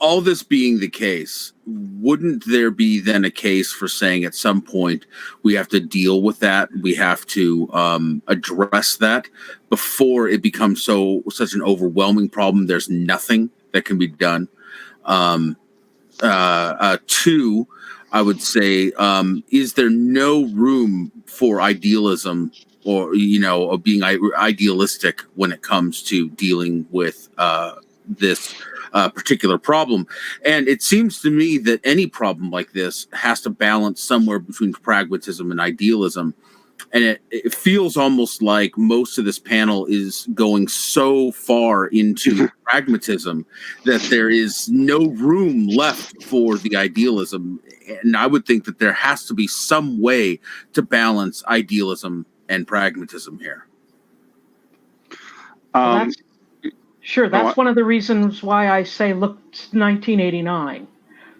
all this being the case, wouldn't there be then a case for saying at some point we have to deal with that? We have to address that before it becomes such an overwhelming problem. There's nothing that can be done. Two, I would say, is there no room for idealism or, of being idealistic when it comes to dealing with this particular problem? And it seems to me that any problem like this has to balance somewhere between pragmatism and idealism. And it feels almost like most of this panel is going so far into pragmatism that there is no room left for the idealism. And I would think that there has to be some way to balance idealism and pragmatism here. That's one of the reasons why I say look to 1989,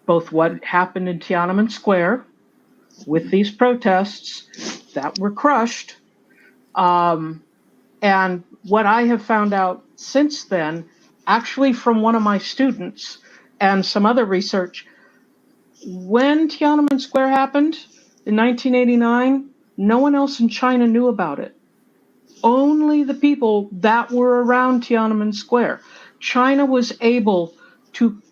both what happened in Tiananmen Square with these protests that were crushed, and what I have found out since then, actually from one of my students and some other research, when Tiananmen Square happened in 1989, no one else in China knew about it. only the people that were around Tiananmen Square. China was able to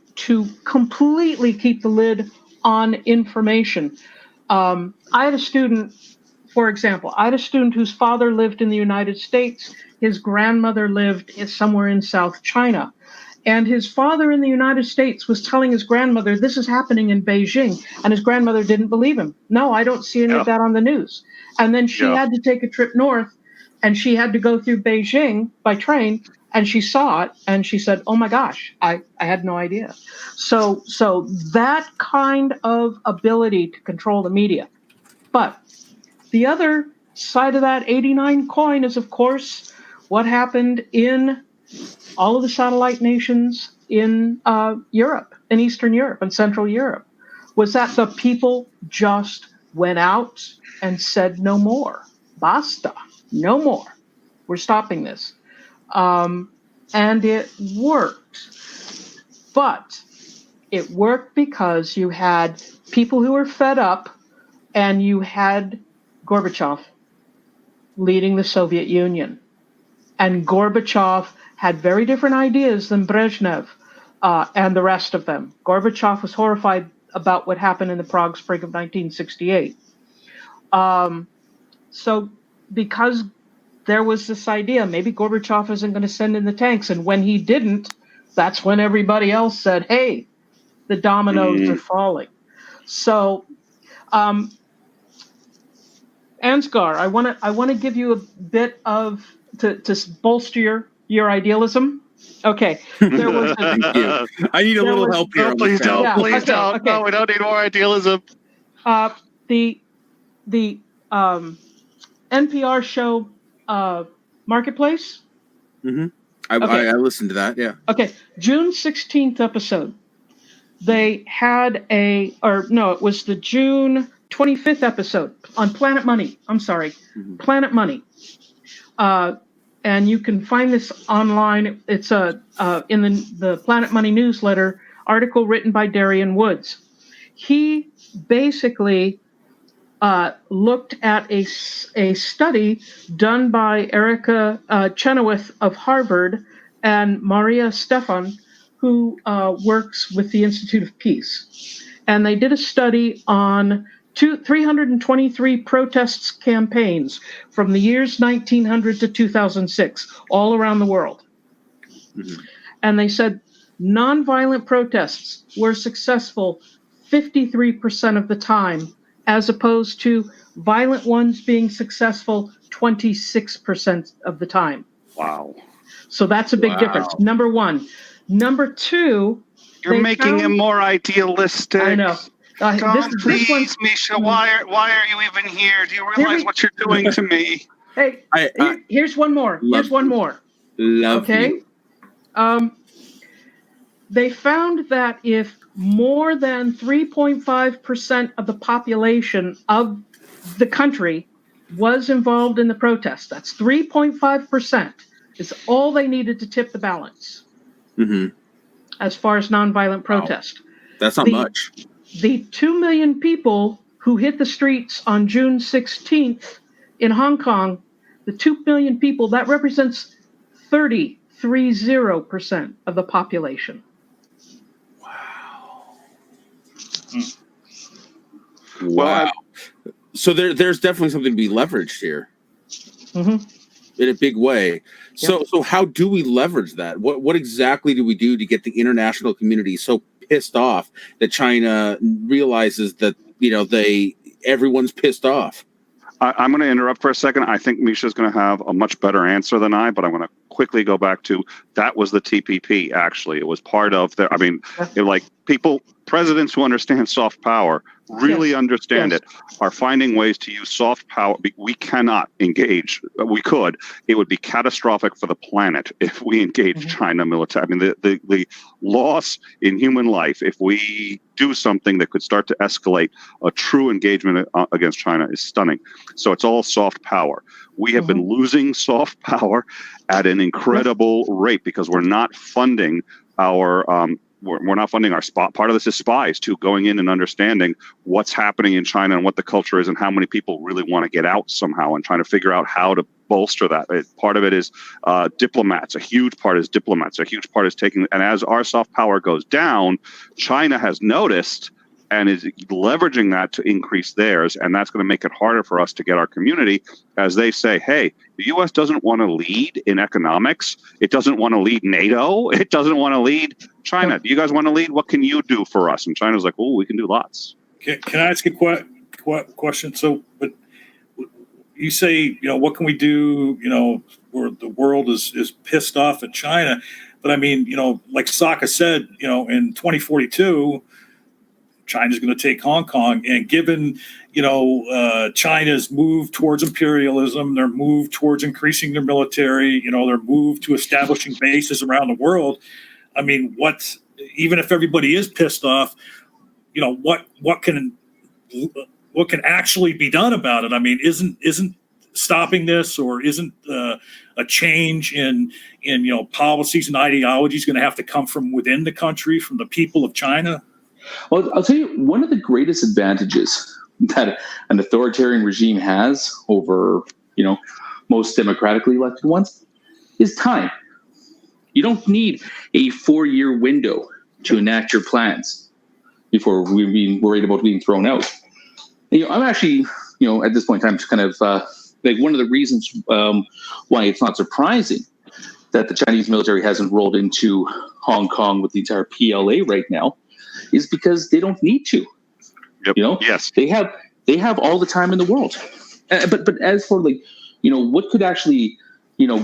completely keep the lid on information. I had a student, for example, whose father lived in the United States. His grandmother lived somewhere in South China. And his father in the United States was telling his grandmother, this is happening in Beijing. And his grandmother didn't believe him. No, I don't see any of that on the news. And then she had to take a trip north, and she had to go through Beijing by train, and she saw it, and she said, oh my gosh, I had no idea. So that kind of ability to control the media. But the other side of that 89 coin is, of course, what happened in all of the satellite nations in Europe, in Eastern Europe and Central Europe, was that the people just went out and said no more. Basta. No more. We're stopping this. And it worked. But it worked because you had people who were fed up, and you had Gorbachev leading the Soviet Union. And Gorbachev had very different ideas than Brezhnev and the rest of them. Gorbachev was horrified about what happened in the Prague Spring of 1968. So because there was this idea, maybe Gorbachev isn't going to send in the tanks. And when he didn't, that's when everybody else said, hey, the dominoes are falling. So, Ansgar, I want to give you a bit of to bolster your idealism. Okay, there was. Thank you. I need a little help here. Please don't. Yeah, Please okay, don't. okay. No, we don't need more idealism. The NPR show Marketplace. Mm-hmm. I listened to that. Yeah. Okay, June 16th episode. They had it was the June 25th episode on Planet Money. I'm sorry, Planet Money. And you can find this online. It's in the Planet Money newsletter article written by Darian Woods. He basically looked at a study done by Erica Chenoweth of Harvard and Maria Stefan, who works with the Institute of Peace. And they did a study on 323 protests campaigns from the years 1900 to 2006, all around the world. Mm-hmm. And they said nonviolent protests were successful 53% of the time, as opposed to violent ones being successful 26% of the time. Wow. So that's a big difference. Number one. Number two, you're making him more idealistic. I know. Please, Misha, why are you even here? Do you realize what you're doing to me? Hey, here's one more. Love you. They found that if more than 3.5% of the population of the country was involved in the protest, that's 3.5%, is all they needed to tip the balance. Mm-hmm. As far as nonviolent protest. Wow. That's not much. The 2 million people who hit the streets on June 16th in Hong Kong, the 2 million people, that represents 30% of the population. Wow. Wow. So there's definitely something to be leveraged here. Mm-hmm. In a big way. So how do we leverage that? What exactly do we do to get the international community so pissed off that China realizes that, everyone's pissed off? I'm going to interrupt for a second. I think Misha's going to have a much better answer than I, but I want to quickly go back to that was the TPP, actually. It was part of presidents who understand soft power really understand it, are finding ways to use soft power. We cannot engage. We could. It would be catastrophic for the planet if we engage China militarily. I mean, the loss in human life, if we do something that could start to escalate a true engagement against China, is stunning. So it's all soft power. We have been losing soft power at an incredible rate because we're not funding our we're not funding our spot. Part of this is spies too, going in and understanding what's happening in China and what the culture is and how many people really want to get out somehow and trying to figure out how to bolster that. Part of it is diplomats. A huge part is diplomats. A huge part is taking, and as our soft power goes down, China has noticed and is leveraging that to increase theirs. And that's going to make it harder for us to get our community as they say, hey, the U.S. doesn't want to lead in economics. It doesn't want to lead NATO. It doesn't want to lead China. Do you guys want to lead? What can you do for us? And China's like, oh, we can do lots. Can I ask a question? So, but you say, what can we do, where the world is pissed off at China. But I mean, like Socka said, in 2042, China's going to take Hong Kong, and given China's move towards imperialism, their move towards increasing their military, their move to establishing bases around the world. I mean, even if everybody is pissed off, what can actually be done about it? I mean, isn't stopping this, or isn't a change in policies and ideologies going to have to come from within the country, from the people of China? Well, I'll tell you, one of the greatest advantages that an authoritarian regime has over, most democratically elected ones is time. You don't need a 4-year window to enact your plans before we're being worried about being thrown out. I'm actually, at this point in time, just kind of like one of the reasons why it's not surprising that the Chinese military hasn't rolled into Hong Kong with the entire PLA right now is because they don't need to. Yep. Yes. They have all the time in the world. But as for what could actually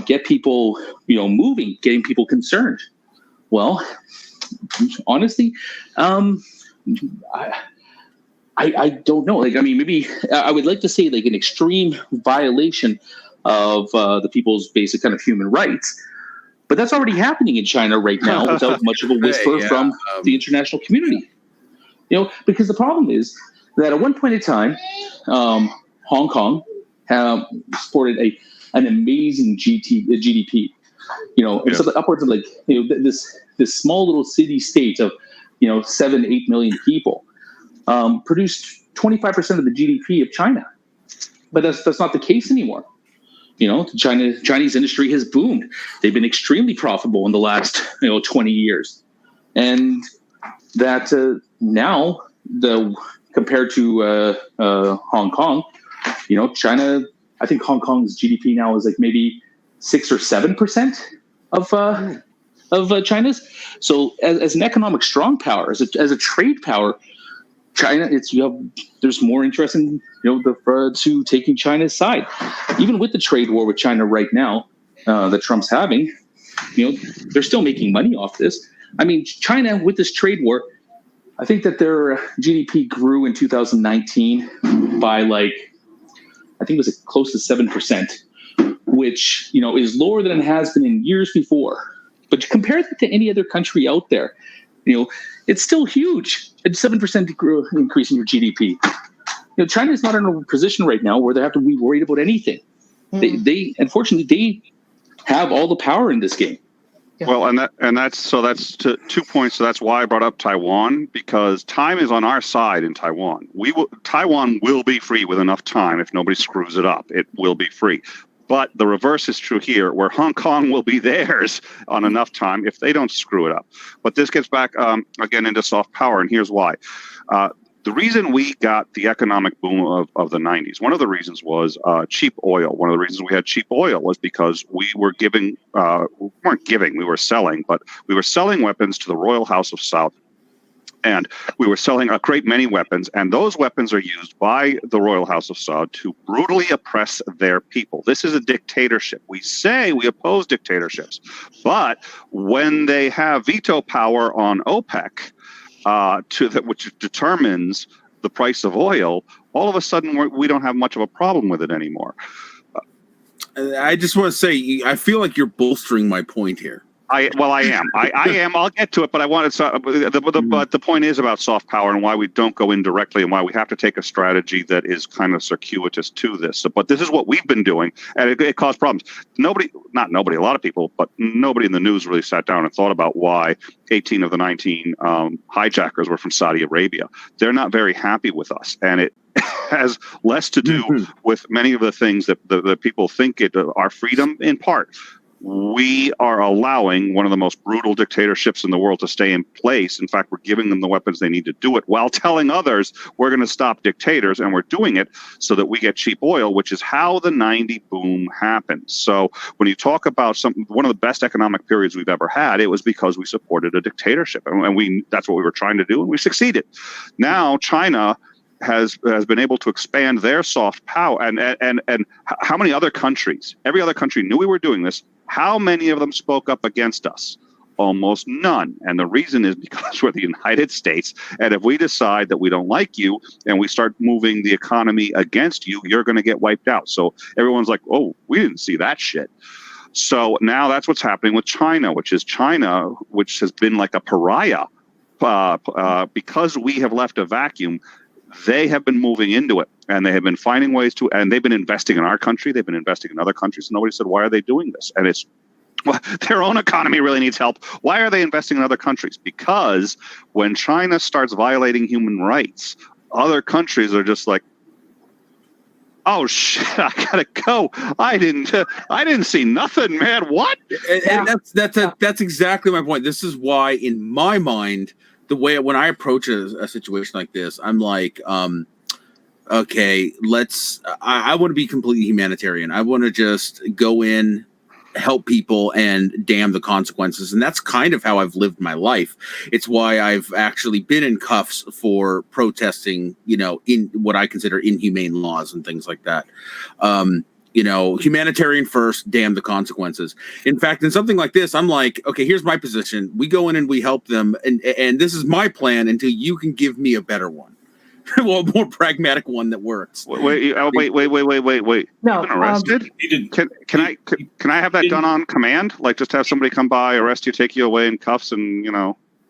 get people moving, getting people concerned? Well, honestly, I don't know. Maybe I would like to say an extreme violation of the people's basic kind of human rights. But that's already happening in China right now without much of a whisper from the international community. Because the problem is that at one point in time, Hong Kong supported an amazing GDP. It's upwards of this small little city state of 7-8 million people produced 25% of the GDP of China. But that's not the case anymore. The Chinese industry has boomed. They've been extremely profitable in the last 20 years, and that now compared to Hong Kong, China. I think Hong Kong's GDP now is maybe 6 or 7% of China's. So as an economic strong power, as a trade power, China, there's more interest in to taking China's side. Even with the trade war with China right now that Trump's having, they're still making money off this. I mean, China with this trade war, I think that their GDP grew in 2019 by I think it was close to 7%, which is lower than it has been in years before. But compare that to any other country out there, it's still huge. It's 7% increase in your GDP. China is not in a position right now where they have to be worried about anything. They unfortunately they have all the power in this game. Yeah. Well, that's 2 points. So that's why I brought up Taiwan, because time is on our side in Taiwan. Taiwan will be free with enough time. If nobody screws it up, it will be free. But the reverse is true here, where Hong Kong will be theirs on enough time if they don't screw it up. But this gets back again into soft power, and here's why. The reason we got the economic boom of the 90s, one of the reasons was cheap oil. One of the reasons we had cheap oil was because we were we were selling, but we were selling weapons to the Royal House of Soutter. And we were selling a great many weapons, and those weapons are used by the Royal House of Saud to brutally oppress their people. This is a dictatorship. We say we oppose dictatorships, but when they have veto power on OPEC, which determines the price of oil, all of a sudden we don't have much of a problem with it anymore. I just want to say, I feel like you're bolstering my point here. I am. I am. I'll get to it, but I wanted to. But the point is about soft power and why we don't go in directly and why we have to take a strategy that is kind of circuitous to this. But this is what we've been doing, and it caused problems. A lot of people, but nobody in the news really sat down and thought about why 18 of the 19 hijackers were from Saudi Arabia. They're not very happy with us, and it has less to do with many of the things that the people think our freedom in part. We are allowing one of the most brutal dictatorships in the world to stay in place. In fact, we're giving them the weapons they need to do it while telling others we're going to stop dictators, and we're doing it so that we get cheap oil, which is how the 90 boom happened. So when you talk about one of the best economic periods we've ever had, it was because we supported a dictatorship, and that's what we were trying to do, and we succeeded. Now China has been able to expand their soft power, and how many other countries? Every other country knew we were doing this. How many of them spoke up against us? Almost none. And the reason is because we're the United States. And if we decide that we don't like you and we start moving the economy against you, you're going to get wiped out. So everyone's like, oh, we didn't see that shit. So now that's what's happening with China, which has been like a pariah because we have left a vacuum. They have been moving into it, and they have been finding ways to, and they've been investing in our country. They've been investing in other countries. And nobody said, why are they doing this? And it's, well, their own economy really needs help. Why are they investing in other countries? Because when China starts violating human rights, other countries are just like, oh shit, I gotta go. I didn't see nothing, man. What? And that's exactly my point. This is why, in my mind, the way when I approach a situation like this, I'm like, okay, I want to be completely humanitarian. I want to just go in, help people, and damn the consequences. And that's kind of how I've lived my life. It's why I've actually been in cuffs for protesting, in what I consider inhumane laws and things like that. Humanitarian first, damn the consequences. In fact, in something like this, I'm like, okay, here's my position. We go in and we help them. And this is my plan until you can give me a better one. Well, a more pragmatic one that works. Wait. No, You've been arrested? Can I have that done on command? Like just have somebody come by, arrest you, take you away in cuffs, and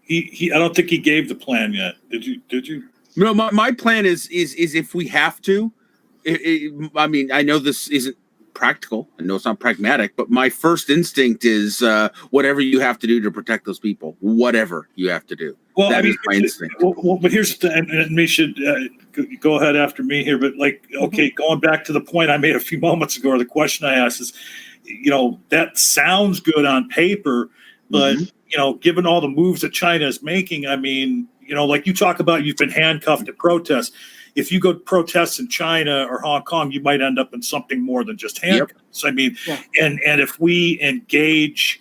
He I don't think he gave the plan yet. Did you? No, my plan is if we have to. I mean, I know this isn't practical. I know it's not pragmatic, but my first instinct is whatever you have to do to protect those people, whatever you have to do. Well, that is my instinct. Well, but here's the thing, and me should go ahead after me here. But going back to the point I made a few moments ago, or the question I asked is, that sounds good on paper, but given all the moves that China is making, I mean, like you talk about, you've been handcuffed at protests. If you go protest in China or Hong Kong, you might end up in something more than just handcuffs. Yep. I mean, and if we engage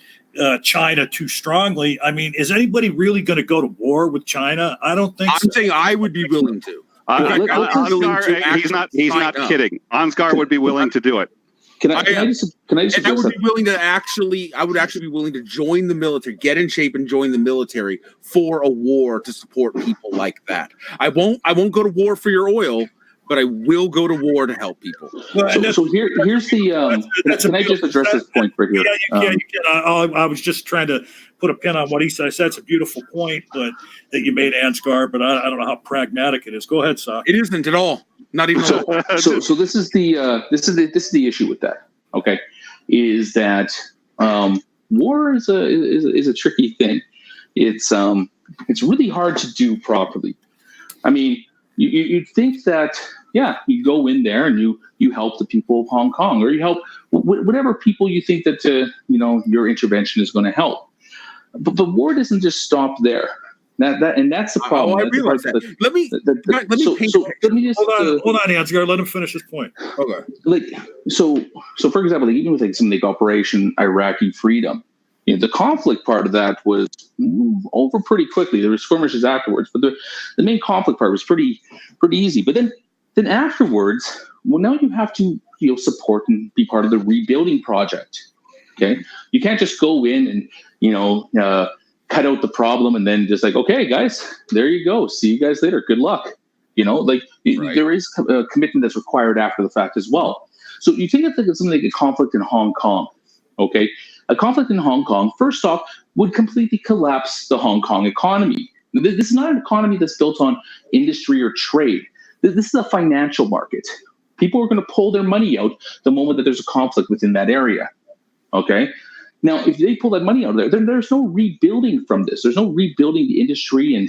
China too strongly, I mean, is anybody really going to go to war with China? I don't think so. I'm saying I would be willing to. He's not kidding. Ansgar would be willing to do it. I would be willing to I would actually be willing to join the military, get in shape and join the military for a war to support people like that. I won't go to war for your oil, but I will go to war to help people. Well, so here's the. Can I just address this point right here? Yeah, you can. I was just trying to put a pin on what he said. I said it's a beautiful point, but that you made, Ansgar. But I don't know how pragmatic it is. Go ahead, Socka. It isn't at all. Not even. So this is the issue with that. Okay, is that war is a tricky thing. It's really hard to do properly. I mean, you'd think that you go in there and you help the people of Hong Kong, or you help whatever people you think that your intervention is going to help. But the war doesn't just stop there. That's the problem. I realize that. Let me just hold on, Ansgar. Let him finish his point. Okay. So for example, even with something like Operation Iraqi Freedom, the conflict part of that was over pretty quickly. There were skirmishes afterwards, but the main conflict part was pretty easy. But then afterwards, well, now you have to support and be part of the rebuilding project. Okay, you can't just go in and cut out the problem and then just like, okay, guys, there you go. See you guys later. Good luck. Right. There is a commitment that's required after the fact as well. So you think of something like a conflict in Hong Kong. Okay, A conflict in Hong Kong, first off, would completely collapse the Hong Kong economy. This is not an economy that's built on industry or trade. This is a financial market. People are going to pull their money out the moment that there's a conflict within that area. Okay? Now, if they pull that money out of there, then there's no rebuilding from this. There's no rebuilding the industry and,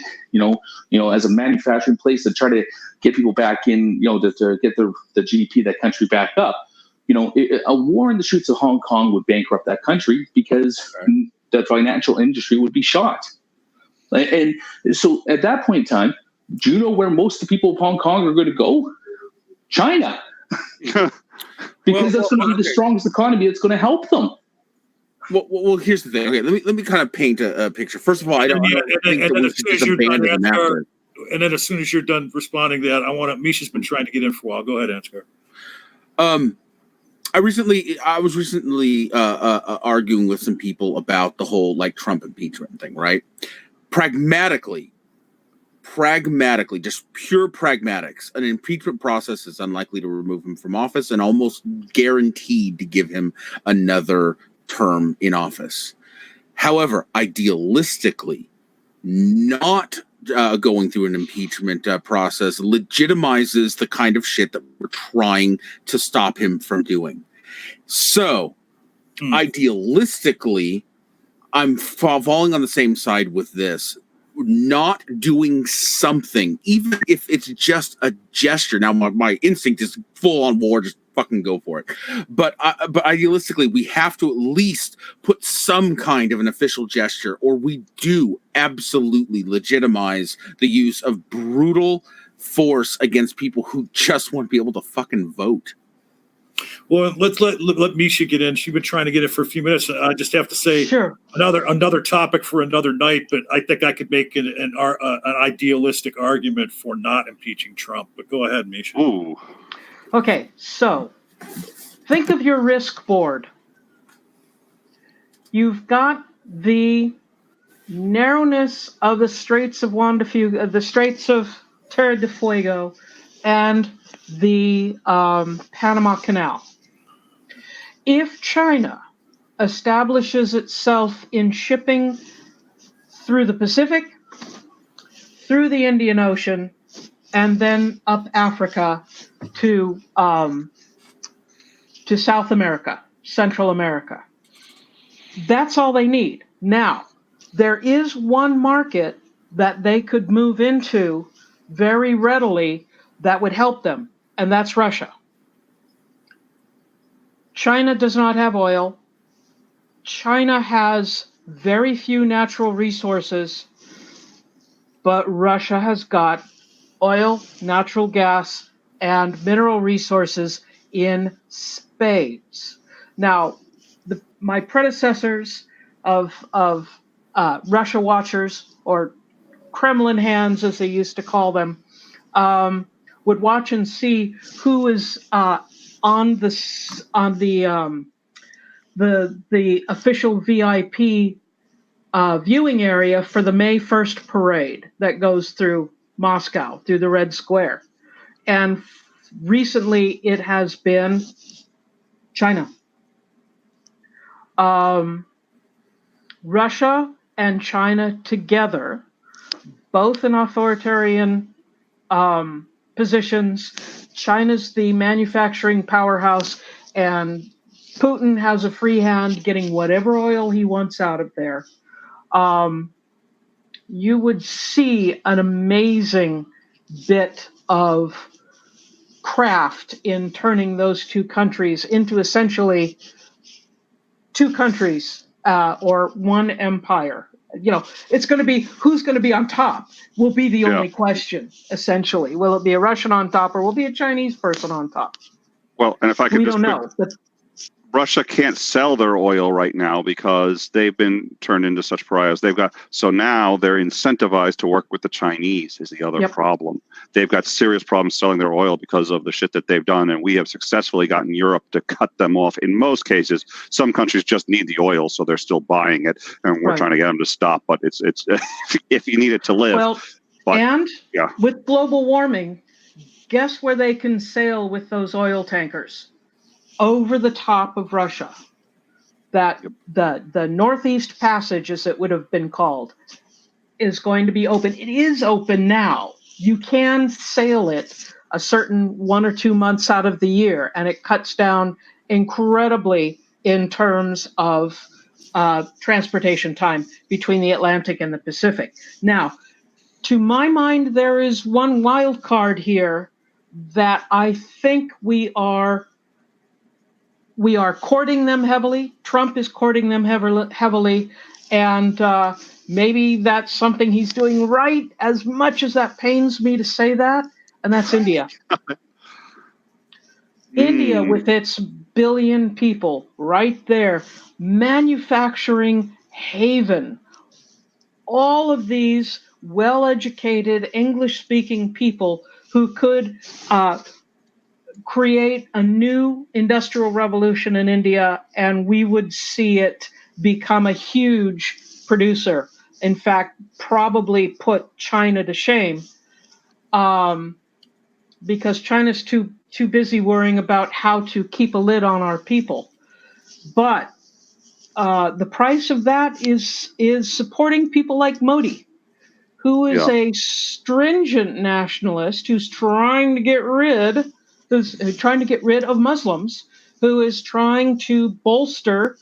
as a manufacturing place to try to get people back in, to get the GDP of that country back up. A war in the streets of Hong Kong would bankrupt that country because the financial industry would be shot. And so at that point in time, do you know where most of the people of Hong Kong are going to go? China. Because that's going to be the strongest economy that's going to help them. Well, here's the thing. Okay, let me kind of paint a picture. First of all, I don't think that we should just abandon the matter. And then as soon as you're done responding to that, Misha's been trying to get in for a while. Go ahead, Ansgar. I was recently arguing with some people about the whole Trump impeachment thing, right? Pragmatically, just pure pragmatics, an impeachment process is unlikely to remove him from office and almost guaranteed to give him another term in office. However, idealistically, not going through an impeachment process legitimizes the kind of shit that we're trying to stop him from doing. So, idealistically, I'm falling on the same side with this. Not doing something, even if it's just a gesture. Now, my instinct is full on war, just fucking go for it. But idealistically, we have to at least put some kind of an official gesture, or we do absolutely legitimize the use of brutal force against people who just want to be able to fucking vote. Well, let Misha get in. She's been trying to get in for a few minutes. I just have to say, sure, another topic for another night. But I think I could make an idealistic argument for not impeaching Trump. But go ahead, Misha. Ooh. Okay, so think of your risk board. You've got the narrowness of the Straits of the Straits of Terra del Fuego, and the Panama Canal. If China establishes itself in shipping through the Pacific, through the Indian Ocean, and then up Africa to South America, Central America, that's all they need. Now, there is one market that they could move into very readily that would help them, and that's Russia. China does not have oil. China has very few natural resources, but Russia has got oil, natural gas, and mineral resources in spades. Now, my predecessors of Russia watchers, or Kremlin hands as they used to call them, would watch and see who is on the official VIP viewing area for the May 1st parade that goes through Moscow, through the Red Square. And recently it has been China. Russia and China together, both in authoritarian positions. China's the manufacturing powerhouse, and Putin has a free hand getting whatever oil he wants out of there. You would see an amazing bit of craft in turning those two countries into essentially two countries or one empire. It's going to be who's going to be on top will be the only question, essentially. Will it be a Russian on top, or will it be a Chinese person on top? Well, and if I could, we don't know. Russia can't sell their oil right now because they've been turned into such pariahs. So now they're incentivized to work with the Chinese is the other problem. They've got serious problems selling their oil because of the shit that they've done. And we have successfully gotten Europe to cut them off. In most cases, some countries just need the oil, so they're still buying it. And we're trying to get them to stop. But it's if you need it to live. Well, with global warming, guess where they can sail with those oil tankers? Over the top of Russia. that the Northeast Passage, as it would have been called, is going to be open. It is open now. You can sail it a certain 1 or 2 months out of the year, and it cuts down incredibly in terms of transportation time between the Atlantic and the Pacific. Now, to my mind, there is one wild card here that I think we are courting them heavily. Trump is courting them heavily, and maybe that's something he's doing right, as much as that pains me to say that, and that's India. India, with its billion people right there, manufacturing haven. All of these well-educated, English-speaking people who could create a new industrial revolution in India, and we would see it become a huge producer. In fact, probably put China to shame, because China's too busy worrying about how to keep a lid on our people. But the price of that is supporting people like Modi, who is a stringent nationalist who's trying to get rid of Muslims, who is trying to bolster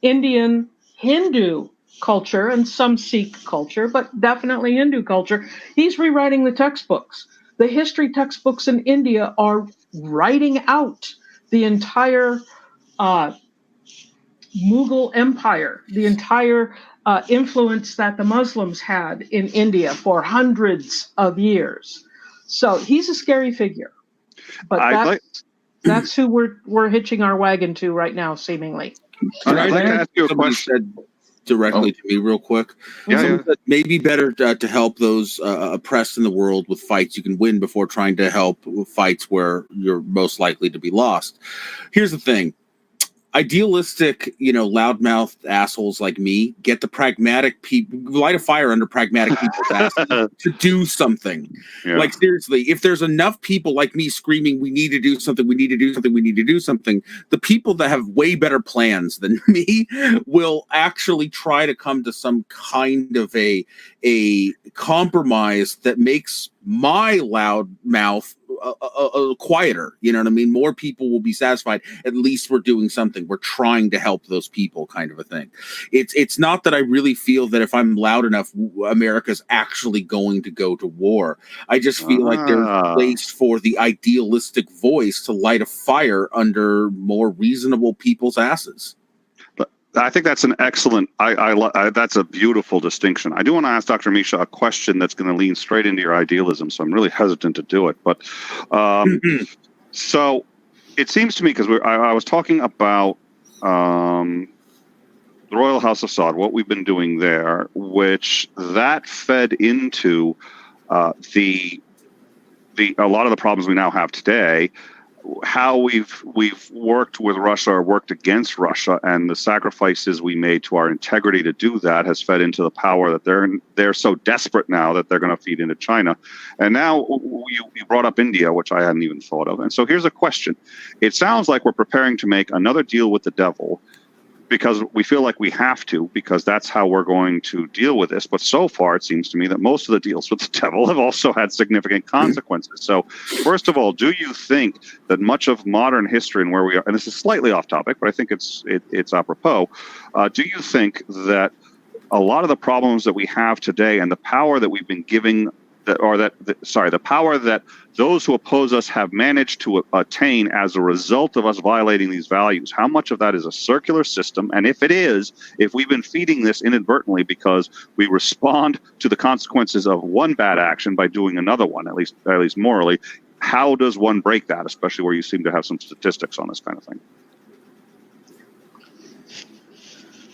Indian Hindu culture and some Sikh culture, but definitely Hindu culture. He's rewriting the textbooks. The history textbooks in India are writing out the entire Mughal Empire, the entire influence that the Muslims had in India for hundreds of years. So he's a scary figure, but that's who we're hitching our wagon to right now, seemingly. I'd like to ask you a question. Said directly to me real quick. Yeah. Maybe better to help those oppressed in the world with fights you can win before trying to help with fights where you're most likely to be lost. Here's the thing. Idealistic, loudmouth assholes like me get the pragmatic people, light a fire under pragmatic people's asses to do something. Yeah. Like, seriously, if there's enough people like me screaming, we need to do something, we need to do something, we need to do something, the people that have way better plans than me will actually try to come to some kind of a compromise that makes my loud mouth quieter. You know what I mean? More people will be satisfied. At least we're doing something. We're trying to help those people, kind of a thing. It's not that I really feel that if I'm loud enough, America's actually going to go to war. I just feel like there's a place for the idealistic voice to light a fire under more reasonable people's asses. I think that's an excellent. That's a beautiful distinction. I do want to ask Dr. Misha a question that's going to lean straight into your idealism, so I'm really hesitant to do it. But so it seems to me, because I was talking about the Royal House of Saud, what we've been doing there, which that fed into a lot of the problems we now have today. How we've worked with Russia or worked against Russia, and the sacrifices we made to our integrity to do that has fed into the power that they're so desperate now that they're going to feed into China. And now you brought up India, which I hadn't even thought of. And so here's a question. It sounds like we're preparing to make another deal with the devil because we feel like we have to, because that's how we're going to deal with this. But so far, it seems to me that most of the deals with the devil have also had significant consequences. So first of all, do you think that much of modern history and where we are, and this is slightly off topic, but I think it's apropos, do you think that a lot of the problems that we have today and the power that we've been giving, the power that those who oppose us have managed to attain as a result of us violating these values, how much of that is a circular system? And if it is, if we've been feeding this inadvertently because we respond to the consequences of one bad action by doing another one, at least morally, how does one break that, especially where you seem to have some statistics on this kind of thing?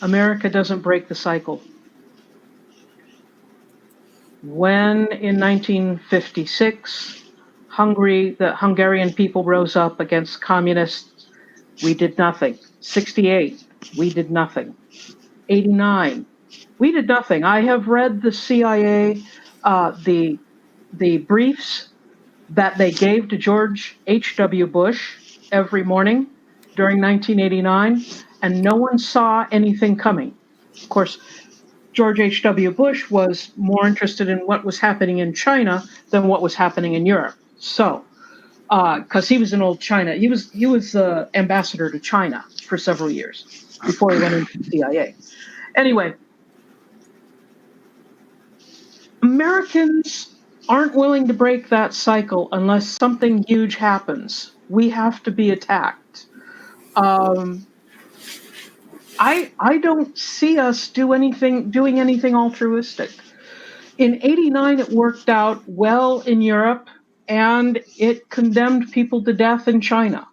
America doesn't break the cycle. When in 1956, the Hungarian people rose up against communists, we did nothing. 68, we did nothing. 89, we did nothing. I have read the CIA, the briefs that they gave to George H.W. Bush every morning, during 1989, and no one saw anything coming. Of course, George H.W. Bush was more interested in what was happening in China than what was happening in Europe. So, because he was in old China, he was ambassador to China for several years before he went into the CIA. Anyway, Americans aren't willing to break that cycle unless something huge happens. We have to be attacked. I don't see us doing anything altruistic. In '89, it worked out well in Europe, and it condemned people to death in China.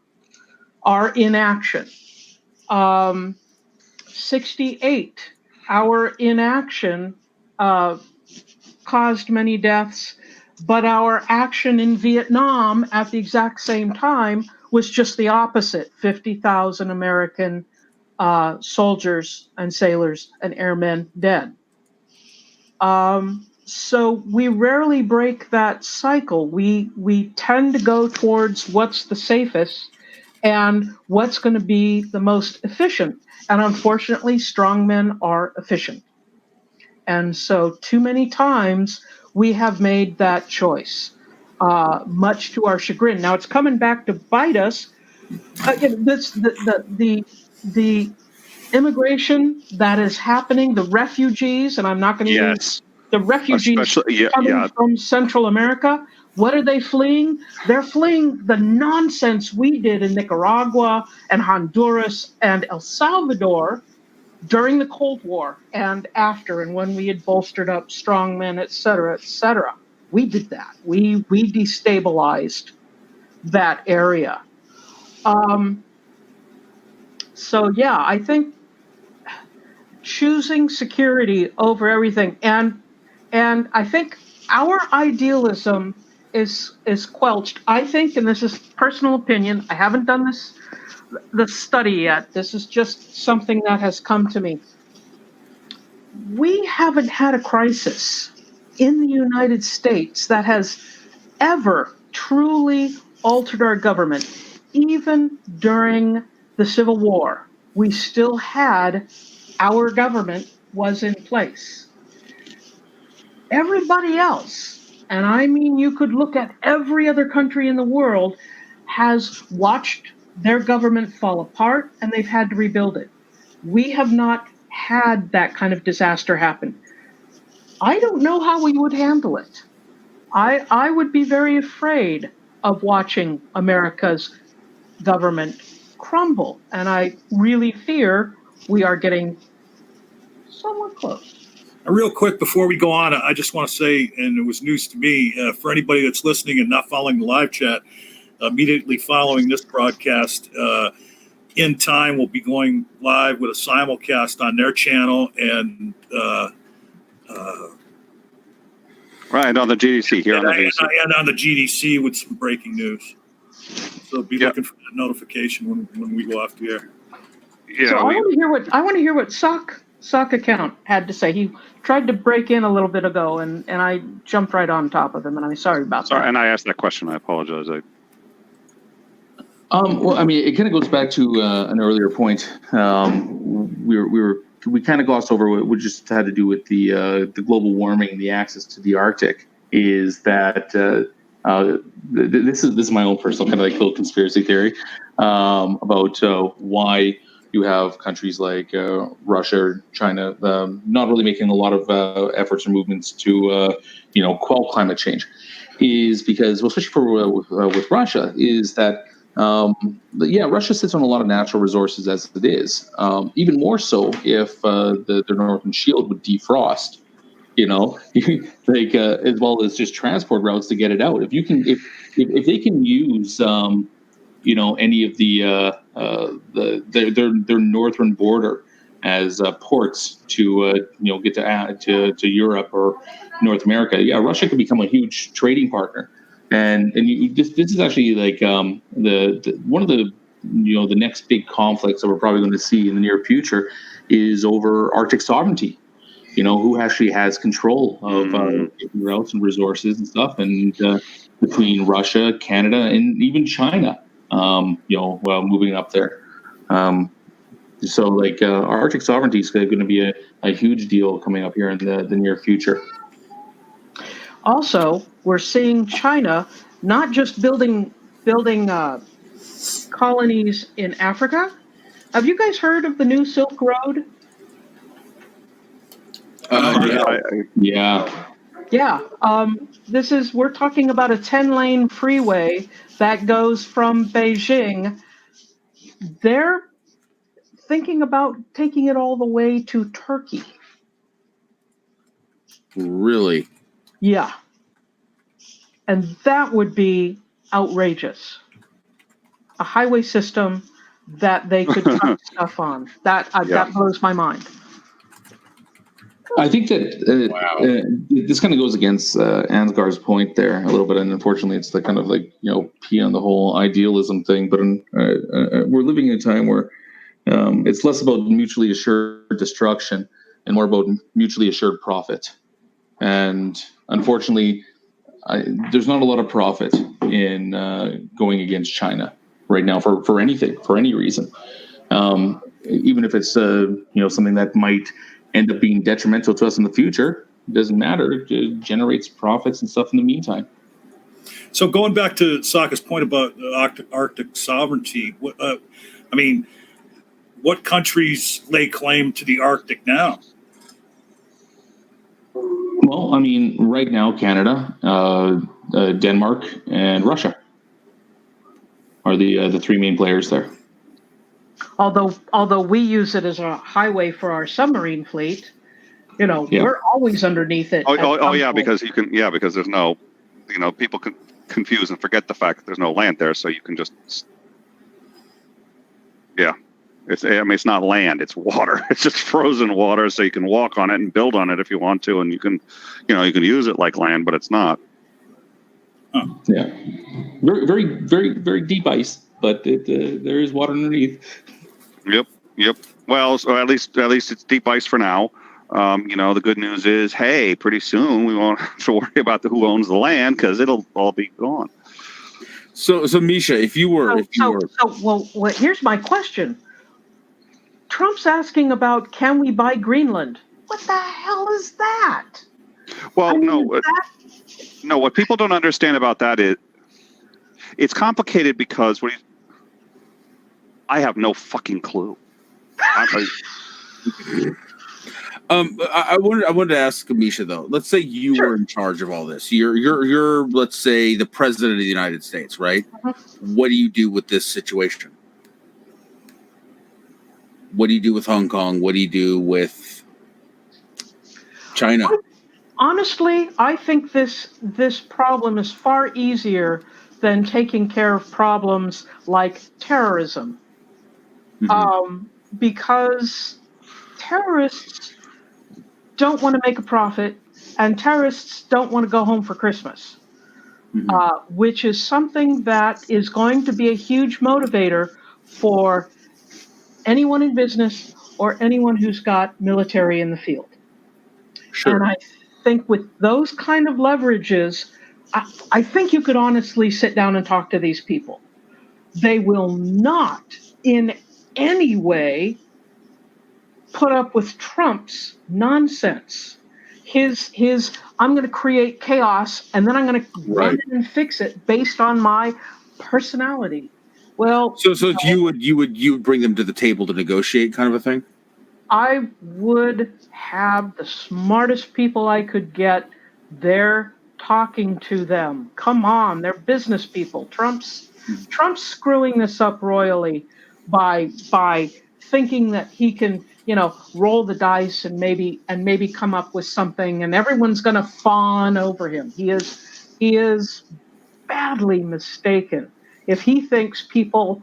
Our inaction. 68, our inaction caused many deaths, but our action in Vietnam at the exact same time was just the opposite. 50,000 American soldiers and sailors and airmen dead. So we rarely break that cycle. We tend to go towards what's the safest and what's going to be the most efficient. And unfortunately, strongmen are efficient. And so too many times we have made that choice, much to our chagrin. Now it's coming back to bite us. The immigration that is happening, the refugees, and I'm not going to use the refugees coming from Central America. What are they fleeing? They're fleeing the nonsense we did in Nicaragua and Honduras and El Salvador during the Cold War and after, and when we had bolstered up strongmen, et cetera, et cetera. We did that. We destabilized that area. So yeah, I think choosing security over everything, and I think our idealism is quelched. I think, and this is personal opinion, I haven't done the study yet. This is just something that has come to me. We haven't had a crisis in the United States that has ever truly altered our government. Even during the Civil War, we still had our government was in place. Everybody else, and I mean you could look at every other country in the world, has watched their government fall apart and they've had to rebuild it. We have not had that kind of disaster happen. I don't know how we would handle it. I would be very afraid of watching America's government crumble, and I really fear we are getting somewhat close. Real quick before we go on, I just want to say, and it was news to me, for anybody that's listening and not following the live chat, immediately following this broadcast, In Time will be going live with a simulcast on their channel and right on the GDC here on the GDC. And on the GDC with some breaking news. So be looking for that notification when we go off the air. Yeah, so I want to hear what Socka account had to say. He tried to break in a little bit ago, and I jumped right on top of him, and I'm sorry about that. And I asked that question. I apologize. Well, I mean, it kind of goes back to an earlier point. We kind of glossed over what just had to do with the global warming and the access to the Arctic. Is that this is my own personal kind of like little conspiracy theory about why you have countries like Russia, China, not really making a lot of efforts or movements to quell climate change. Is because, well, especially with Russia, is that Russia sits on a lot of natural resources as it is. Even more so if their northern shield would defrost, like as well as just transport routes to get it out. If they can use any of their northern border as ports to get to Europe or North America, Russia could become a huge trading partner. And this is actually like one of the the next big conflicts that we're probably going to see in the near future is over Arctic sovereignty. Who actually has control of routes and resources and stuff, and between Russia, Canada, and even China, moving up there. So like our Arctic sovereignty is going to be a huge deal coming up here in the near future. Also, we're seeing China not just building colonies in Africa. Have you guys heard of the new Silk Road? Yeah. Yeah. We're talking about a 10-lane freeway that goes from Beijing. They're thinking about taking it all the way to Turkey. Really? Yeah. And that would be outrageous. A highway system that they could truck stuff on. That blows my mind. I think that this kind of goes against Ansgar's point there a little bit, and unfortunately, it's the kind of like pee on the whole idealism thing. But we're living in a time where it's less about mutually assured destruction and more about mutually assured profit. And unfortunately, there's not a lot of profit in going against China right now for anything, for any reason, even if it's something that might end up being detrimental to us in the future. It doesn't matter. It generates profits and stuff in the meantime. So going back to Socka's point about Arctic sovereignty, what countries lay claim to the Arctic now? Well, right now, Canada, Denmark, and Russia are the three main players there. Although we use it as a highway for our submarine fleet, we're always underneath it. Because because there's no, people can confuse and forget the fact that there's no land there, so you can just, it's not land, it's water. It's just frozen water, so you can walk on it and build on it if you want to, and you can use it like land, but it's not. Huh. Yeah, very, very, very, very deep ice, but there is water underneath. Yep. Well, so at least it's deep ice for now. The good news is, hey, pretty soon we won't have to worry about who owns the land because it'll all be gone. So Misha, here's my question. Trump's asking about, can we buy Greenland? What the hell is that? Well, no. What people don't understand about that is it's complicated because I have no fucking clue. I wanted to ask Misha though. Let's say you were in charge of all this. You're let's say the president of the United States, right? Uh-huh. What do you do with this situation? What do you do with Hong Kong? What do you do with China? Honestly, I think this problem is far easier than taking care of problems like terrorism. Mm-hmm. Because terrorists don't want to make a profit, and terrorists don't want to go home for Christmas, which is something that is going to be a huge motivator for anyone in business or anyone who's got military in the field. Sure. And I think with those kind of leverages, I think you could honestly sit down and talk to these people. They will not in any way put up with Trump's nonsense. His I'm going to create chaos and then I'm going to run it and fix it based on my personality. Well, so you would bring them to the table to negotiate, kind of a thing. I would have the smartest people I could get there talking to them. Come on, they're business people. Trump's screwing this up royally by thinking that he can, roll the dice and maybe come up with something, and everyone's going to fawn over him. He is badly mistaken if he thinks people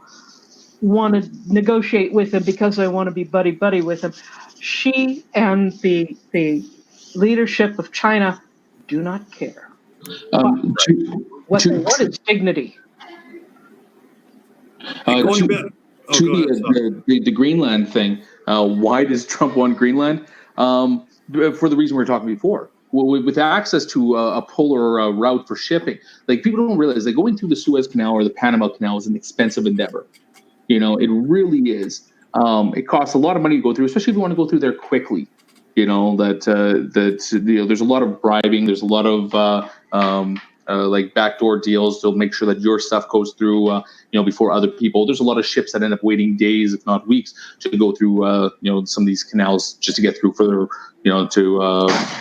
want to negotiate with him because they want to be buddy with him. She and the leadership of China do not care. What is dignity? The Greenland thing. Why does Trump want Greenland? For the reason we were talking before. With access to a polar route for shipping, like people don't realize that going through the Suez Canal or the Panama Canal is an expensive endeavor. It really is. It costs a lot of money to go through, especially if you want to go through there quickly. There's a lot of bribing. There's a lot of like backdoor deals to make sure that your stuff goes through, before other people. There's a lot of ships that end up waiting days, if not weeks, to go through, some of these canals just to get through for their,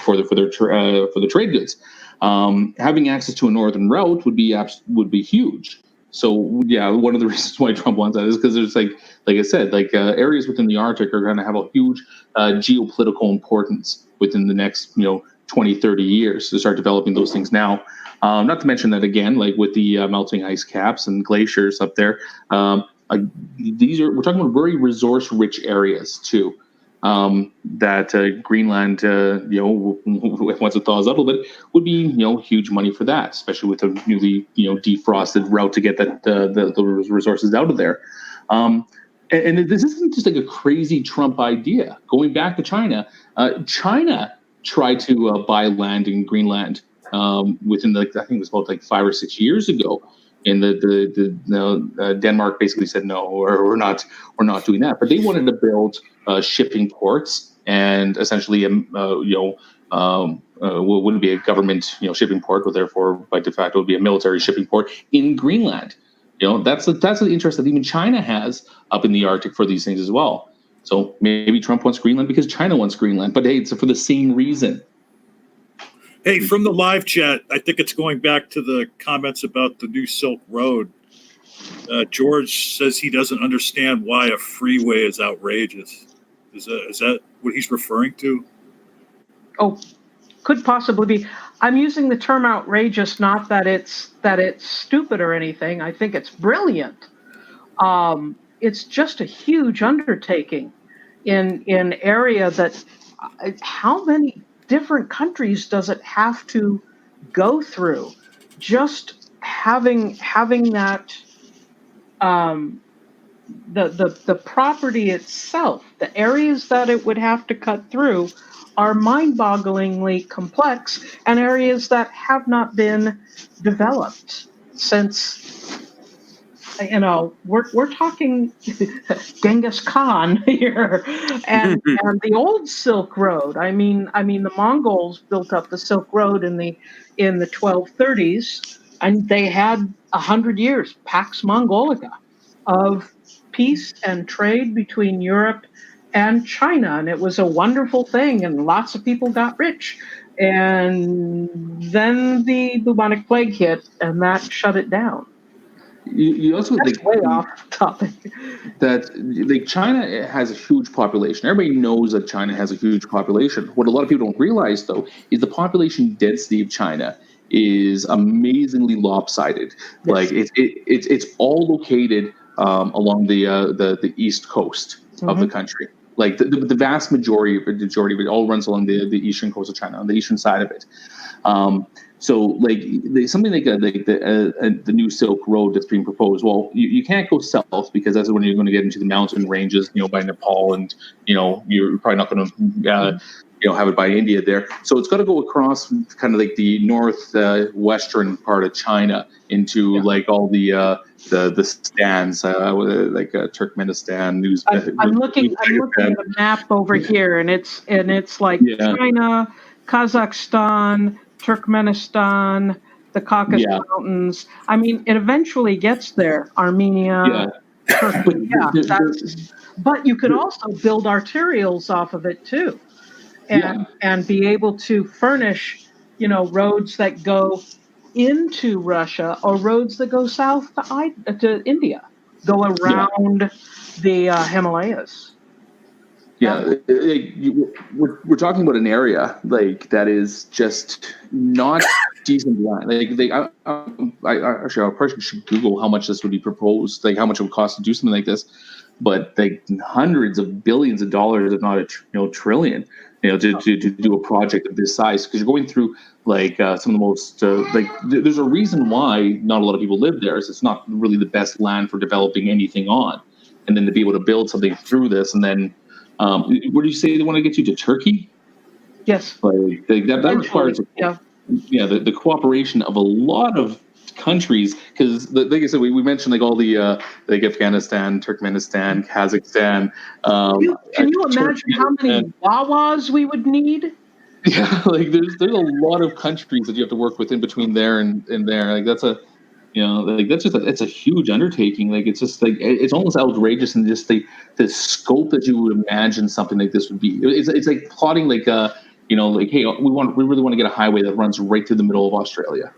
for the trade goods. Having access to a northern route would be huge. So yeah, one of the reasons why Trump wants that is because there's like I said, areas within the Arctic are going to have a huge geopolitical importance within the next 20, 30 years to start developing those things now. Not to mention that again, like with the melting ice caps and glaciers up there, we're talking about very resource-rich areas too. That Greenland, once it thaws out a little bit, would be huge money for that, especially with a newly defrosted route to get the resources out of there. And this isn't just like a crazy Trump idea. Going back to China, China tried to buy land in Greenland within I think it was about 5 or 6 years ago. And the Denmark basically said no, we're not doing that. But they wanted to build shipping ports, and essentially, wouldn't be a government shipping port, but therefore by de facto would be a military shipping port in Greenland. That's the interest that even China has up in the Arctic for these things as well. So maybe Trump wants Greenland because China wants Greenland, but hey, it's for the same reason. Hey, from the live chat, I think it's going back to the comments about the new Silk Road. George says he doesn't understand why a freeway is outrageous. Is that what he's referring to? Oh, could possibly be. I'm using the term outrageous, not that it's stupid or anything. I think it's brilliant. It's just a huge undertaking in area that how many different countries does it have to go through? Just having that the property itself, the areas that it would have to cut through are mind-bogglingly complex, and areas that have not been developed since. We're talking Genghis Khan here, and the old Silk Road. I mean, the Mongols built up the Silk Road in the 1230s, and they had 100 years, Pax Mongolica, of peace and trade between Europe and China, and it was a wonderful thing, and lots of people got rich. And then the bubonic plague hit, and that shut it down. You also That's way off topic. That China has a huge population. Everybody knows that China has a huge population. What a lot of people don't realize, though, is the population density of China is amazingly lopsided. Yes. Like it's all located along the east coast of the country. Like the vast majority of it all runs along the eastern coast of China, on the eastern side of it. So something like the new Silk Road that's being proposed. Well, you can't go south because that's when you're going to get into the mountain ranges, by Nepal, and you're probably not going to have it by India there. So it's got to go across kind of like the northwestern part of China into all the stands, like Turkmenistan, I'm looking at a map over here, and it's like China, Kazakhstan, Turkmenistan, the Caucasus Mountains. I mean, it eventually gets there. Armenia, Turkey. But you could also build arterials off of it too, and be able to furnish, roads that go into Russia or roads that go south to India, go around the Himalayas. Yeah, we're talking about an area that is just not decent land. I probably should Google how much this would be proposed, how much it would cost to do something like this. But hundreds of billions of dollars, if not a trillion, to do a project of this size, because you're going through some of the most there's a reason why not a lot of people live there. Is it's not really the best land for developing anything on, and then to be able to build something through this, and then. What do you say they want to get you to Turkey? Yes. That requires the cooperation of a lot of countries, because like I said, we mentioned like all the like Afghanistan, Turkmenistan, Kazakhstan. Can you imagine how many Wawas we would need? Yeah, like there's a lot of countries that you have to work with in between there and there. Like that's a like that's just it's a huge undertaking. Like it's just like it's almost outrageous in just the scope that you would imagine something like this would be. It's like plotting like like, hey, we really want to get a highway that runs right through the middle of Australia.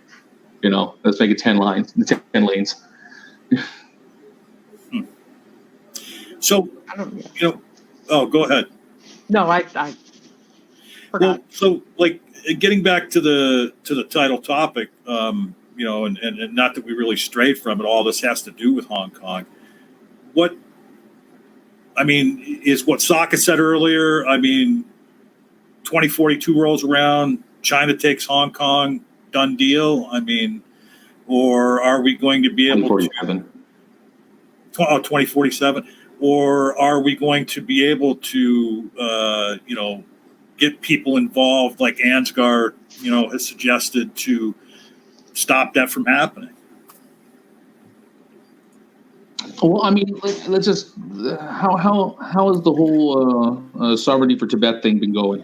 Let's make it 10 lanes. So, oh, go ahead. No, I forgot. Well, so like getting back to the title topic, and not that we really strayed from it, all this has to do with Hong Kong. Is what Socka said earlier. 2042 rolls around, China takes Hong Kong, done deal. Or are we going to be able to 2047? Or are we going to be able to, get people involved like Ansgar, has suggested to stop that from happening? Well, let's just how has the whole sovereignty for Tibet thing been going?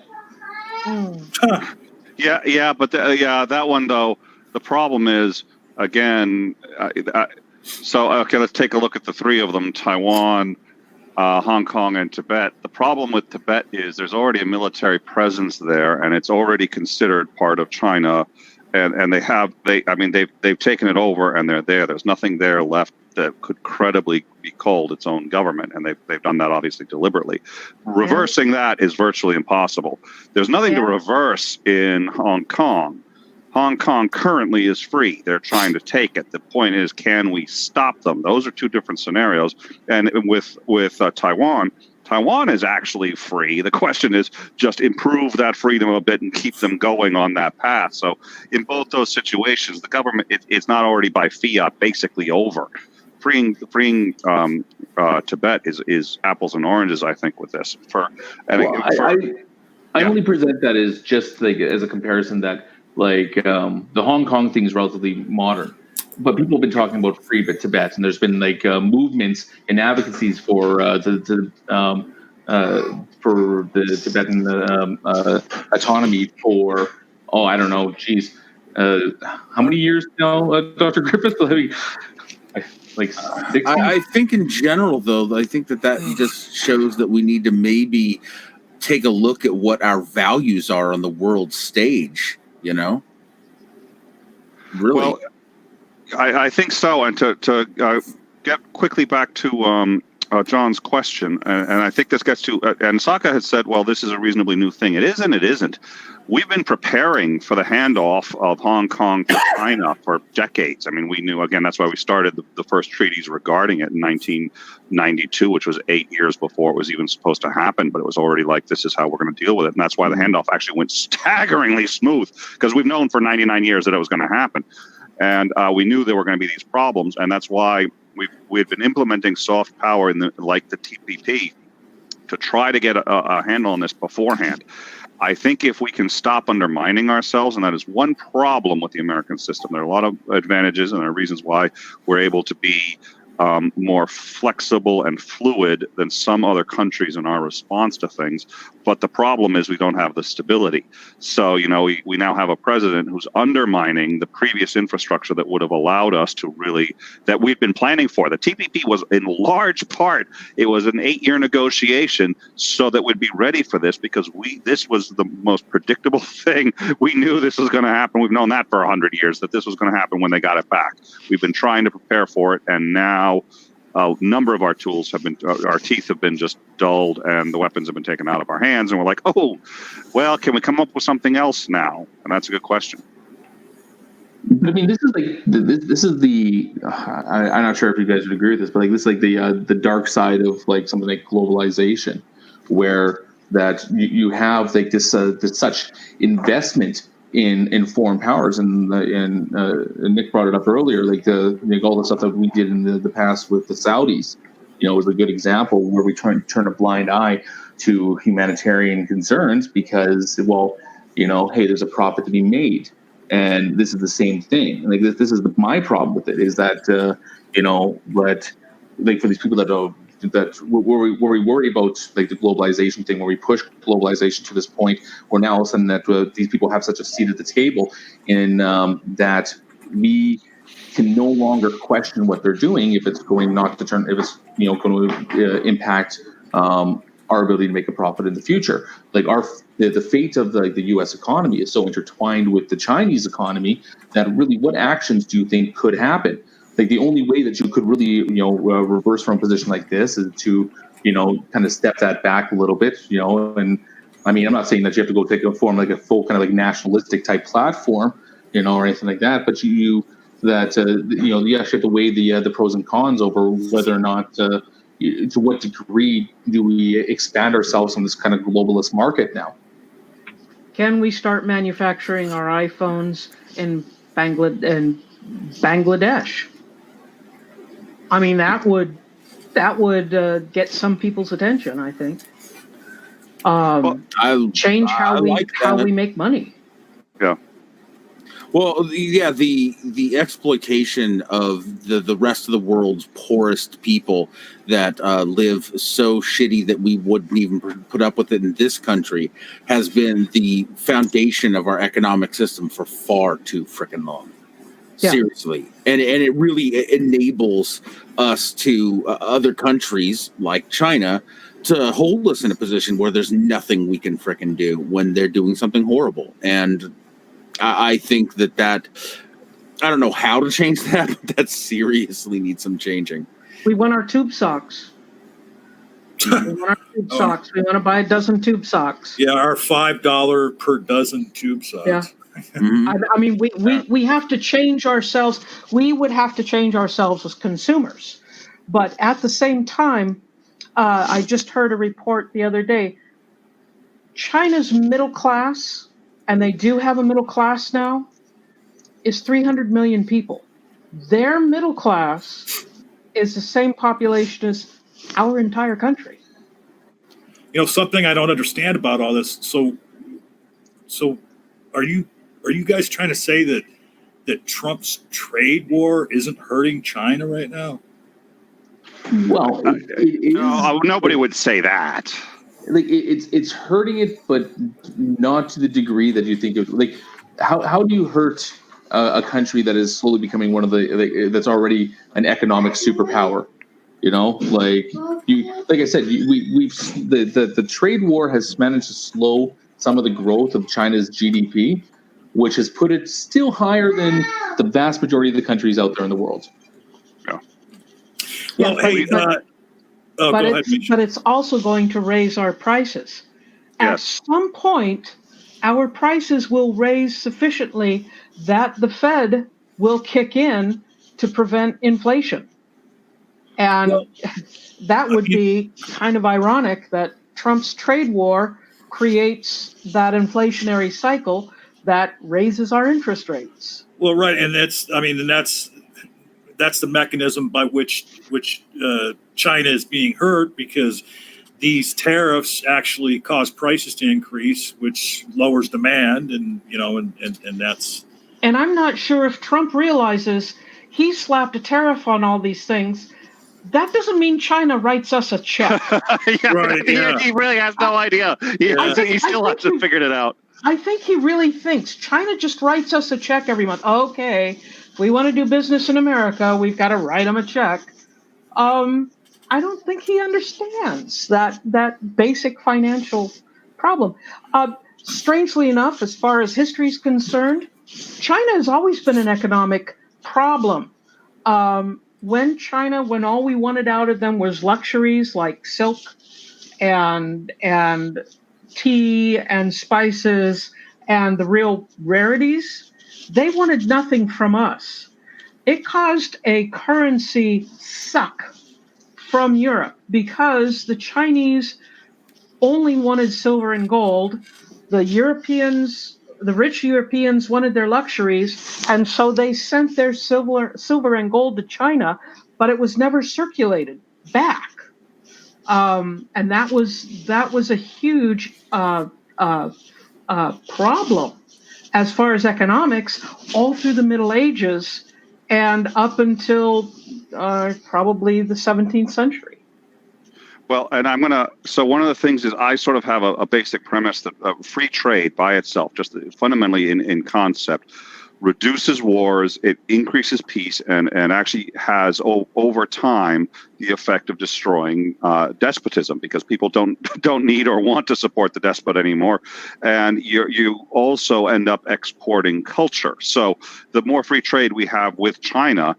Yeah, but that one though. The problem is again. Okay, let's take a look at the three of them: Taiwan, Hong Kong, and Tibet. The problem with Tibet is there's already a military presence there, and it's already considered part of China, and they've taken it over, and they're there. There's nothing there left that could credibly be called its own government, and they've done that obviously deliberately. Reversing that is virtually impossible. There's nothing to reverse in Hong Kong. Hong Kong currently is free. They're trying to take it. The point is, can we stop them? Those are two different scenarios. And with Taiwan, Taiwan is actually free. The question is just improve that freedom a bit and keep them going on that path. So in both those situations, the government, it's not already by fiat basically over. Freeing Tibet is apples and oranges, I think, with this. I only present that as just like as a comparison that the Hong Kong thing is relatively modern, but people have been talking about free Tibet, and there's been movements and advocacies for the Tibetan autonomy for I don't know, how many years now, Dr. Griffith? I think in general, though, I think that just shows that we need to maybe take a look at what our values are on the world stage. Really? Well, I think so. And to get quickly back to John's question, and I think this gets to, and Socka has said, well, this is a reasonably new thing. It is and it isn't. We've been preparing for the handoff of Hong Kong to China for decades. We knew, again, that's why we started the first treaties regarding it in 1992, which was 8 years before it was even supposed to happen. But it was already like, this is how we're going to deal with it. And that's why the handoff actually went staggeringly smooth, because we've known for 99 years that it was going to happen. And we knew there were going to be these problems. And that's why we've been implementing soft power like the TPP to try to get a handle on this beforehand. I think if we can stop undermining ourselves, and that is one problem with the American system. There are a lot of advantages, and there are reasons why we're able to be more flexible and fluid than some other countries in our response to things. But the problem is we don't have the stability. So, we now have a president who's undermining the previous infrastructure that would have allowed us to really, that we've been planning for. The TPP was in large part, it was an 8-year negotiation so that we'd be ready for this, because this was the most predictable thing. We knew this was going to happen. We've known that for 100 years, that this was going to happen when they got it back. We've been trying to prepare for it, and now a number of our tools our teeth have been just dulled, and the weapons have been taken out of our hands, and we're like, oh, well, can we come up with something else now? And that's a good question. This is the I'm not sure if you guys would agree with this, but this is the dark side of something like globalization, where that you have this such investment in foreign powers, and Nick brought it up earlier, all the stuff that we did in the past with the Saudis, was a good example where we turn a blind eye to humanitarian concerns because, hey, there's a profit to be made. And this is the same thing. Like this is my problem with it is that but like for these people where we worry about like the globalization thing, where we push globalization to this point, where now all of a sudden that these people have such a seat at the table, in that we can no longer question what they're doing if it's going not to turn if it's going to impact our ability to make a profit in the future. Like the fate of the U.S. economy is so intertwined with the Chinese economy that really, what actions do you think could happen? Like the only way that you could really reverse from a position like this is to kind of step that back a little bit, and I mean, I'm not saying that you have to go take a form like a full kind of like nationalistic type platform, or anything like that, but you actually have to weigh the pros and cons over whether or not to what degree do we expand ourselves in this kind of globalist market now. Can we start manufacturing our iPhones in Bangladesh? I mean, that would get some people's attention, I think. Change how we make money. Yeah. Well, yeah, the exploitation of the rest of the world's poorest people that live so shitty that we wouldn't even put up with it in this country has been the foundation of our economic system for far too frickin' long. Yeah. Seriously. And it really enables us to other countries like China to hold us in a position where there's nothing we can frickin' do when they're doing something horrible. And I think that I don't know how to change that, but that seriously needs some changing. We want our tube socks. We want to buy a dozen tube socks. Yeah, our $5 per dozen tube socks. Yeah. Mm-hmm. I mean, we have to change ourselves. We would have to change ourselves as consumers. But at the same time, I just heard a report the other day. China's middle class, and they do have a middle class now, is 300 million people. Their middle class is the same population as our entire country. Something I don't understand about all this. So are you guys trying to say that Trump's trade war isn't hurting China right now? Well, no, nobody would say that. Like it's hurting it, but not to the degree that you think of. Like, how do you hurt a country that is slowly becoming one of that's already an economic superpower? Like I said, the trade war has managed to slow some of the growth of China's GDP, which has put it still higher than the vast majority of the countries out there in the world. Yeah. Well, but it's also going to raise our prices. Yes. At some point, our prices will raise sufficiently that the Fed will kick in to prevent inflation. And that would be kind of ironic that Trump's trade war creates that inflationary cycle that raises our interest rates. Well, right, and that's the mechanism by which China is being hurt, because these tariffs actually cause prices to increase, which lowers demand, and that's. And I'm not sure if Trump realizes he slapped a tariff on all these things. That doesn't mean China writes us a check. He really has no idea. He still hasn't figured it out. I think he really thinks China just writes us a check every month. Okay, if we want to do business in America, we've got to write them a check. I don't think he understands that basic financial problem. Strangely enough, as far as history is concerned, China has always been an economic problem. When all we wanted out of them was luxuries like silk and tea and spices and the real rarities, they wanted nothing from us. It caused a currency suck from Europe because the Chinese only wanted silver and gold. The rich Europeans wanted their luxuries, and so they sent their silver and gold to China, but it was never circulated back. And that was a huge problem. as far as economics, all through the Middle Ages and up until probably the 17th century. Well, and so one of the things is I sort of have a basic premise that free trade by itself, just fundamentally in concept, reduces wars, it increases peace, and actually has over time the effect of destroying despotism, because people don't need or want to support the despot anymore, and you also end up exporting culture. So the more free trade we have with China,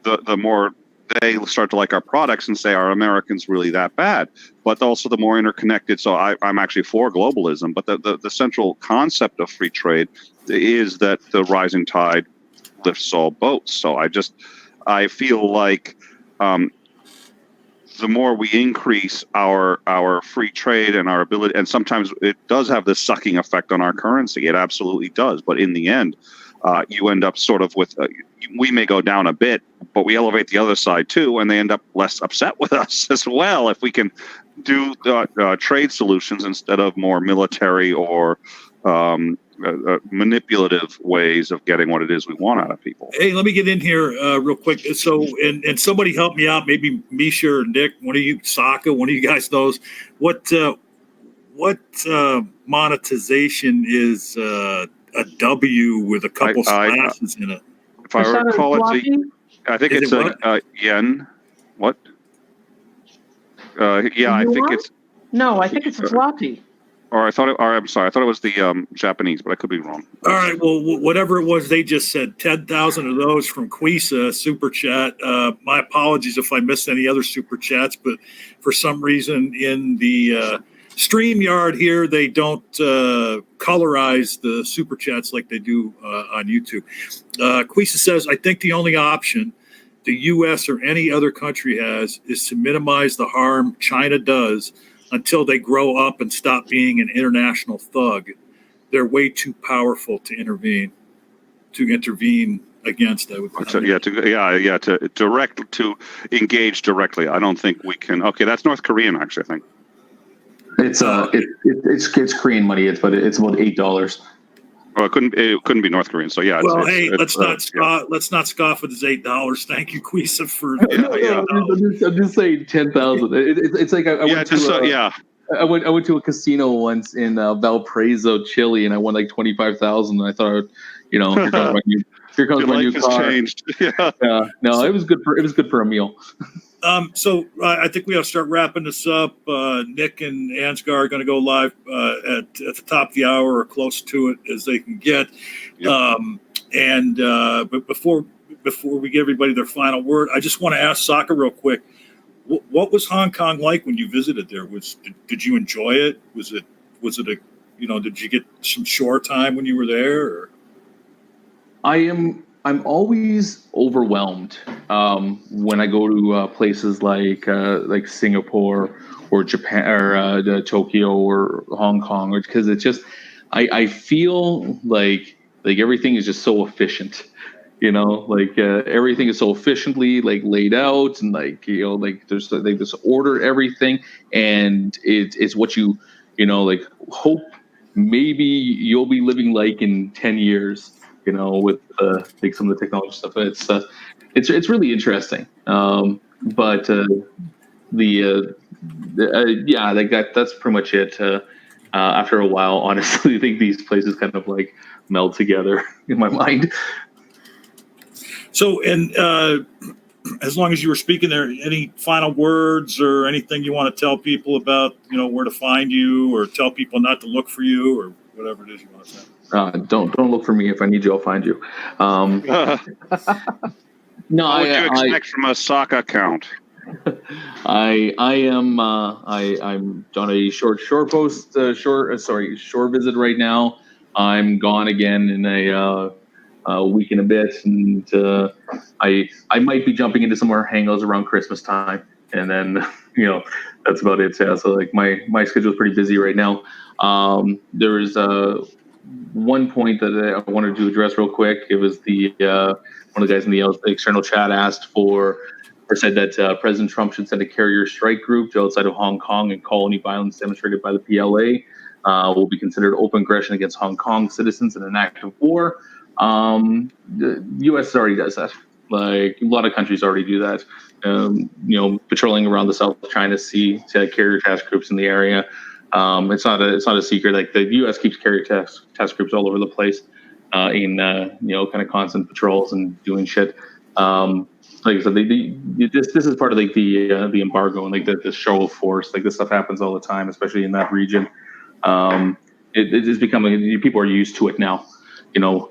the more they start to like our products and say, are Americans really that bad? But also the more interconnected. So I'm actually for globalism, but the central concept of free trade is that the rising tide lifts all boats. So I feel like the more we increase our free trade and our ability, and sometimes it does have this sucking effect on our currency. It absolutely does. But in the end, you end up sort of with, we may go down a bit, but we elevate the other side too, and they end up less upset with us as well if we can do trade solutions instead of more military or manipulative ways of getting what it is we want out of people. Hey, let me get in here real quick. So, and somebody help me out, maybe Misha or Nick, one of you, Socka, one of you guys knows what monetization is a W with a couple slashes in it. If I recall, I think it's a yen. What? Yeah, I think it's. No, I think it's a zloty. Or I'm sorry, I thought it was the Japanese, but I could be wrong. All right, well, whatever it was, they just said 10,000 of those from Quisa super chat. My apologies if I missed any other super chats, but for some reason in the StreamYard here, they don't colorize the super chats like they do on YouTube. Quisa says, I think the only option the U.S. or any other country has is to minimize the harm China does until they grow up and stop being an international thug. They're way too powerful to intervene against. I would to engage directly. I don't think we can. Okay, that's North Korean, actually. I think it's Korean money. It's about $8. Oh, it couldn't be North Korean. So yeah. Well, let's not scoff with his $8. Thank you, Quisa, for. I'm just saying 10,000. It's like I went to a casino once in Valparaiso, Chile, and I won like 25,000. And I thought, here comes my new car. Changed. Yeah. No, it was good for a meal. So I think we have to start wrapping this up. Nick and Ansgar are going to go live at the top of the hour or close to it as they can get. Yep. But before we give everybody their final word, I just want to ask Socka real quick. What was Hong Kong like when you visited there? Did you enjoy it? Was it did you get some shore time when you were there? Or? I'm always overwhelmed when I go to places like Singapore or Japan or Tokyo or Hong Kong, because it's just I feel like everything is just so efficient, everything is so efficiently laid out, and there's they just order everything, and it's what you hope maybe you'll be living like in 10 years. With some of the technology stuff, it's really interesting. But that's pretty much it. After a while, honestly, I think these places kind of meld together in my mind. So, and as long as you were speaking there, any final words or anything you want to tell people about, where to find you, or tell people not to look for you, or whatever it is you want to say? Don't look for me. If I need you, I'll find you. No, what would you expect from a Socka account? I'm on a shore visit right now. I'm gone again in a week and a bit, and I might be jumping into some more hangouts around Christmas time, and then that's about it. Yeah, so my schedule is pretty busy right now. There is one point that I wanted to address real quick. It was one of the guys in the external chat said that President Trump should send a carrier strike group to outside of Hong Kong and call any violence demonstrated by the PLA. will be considered open aggression against Hong Kong citizens in an act of war. The U.S. already does that. Like a lot of countries already do that. Patrolling around the South China Sea to carrier task groups in the area. It's not a secret. Like the U.S. keeps carrier task groups all over the place in kind of constant patrols and doing shit. Like I said, this is part of like the embargo and like the show of force. Like this stuff happens all the time, especially in that region. It is becoming, people are used to it now.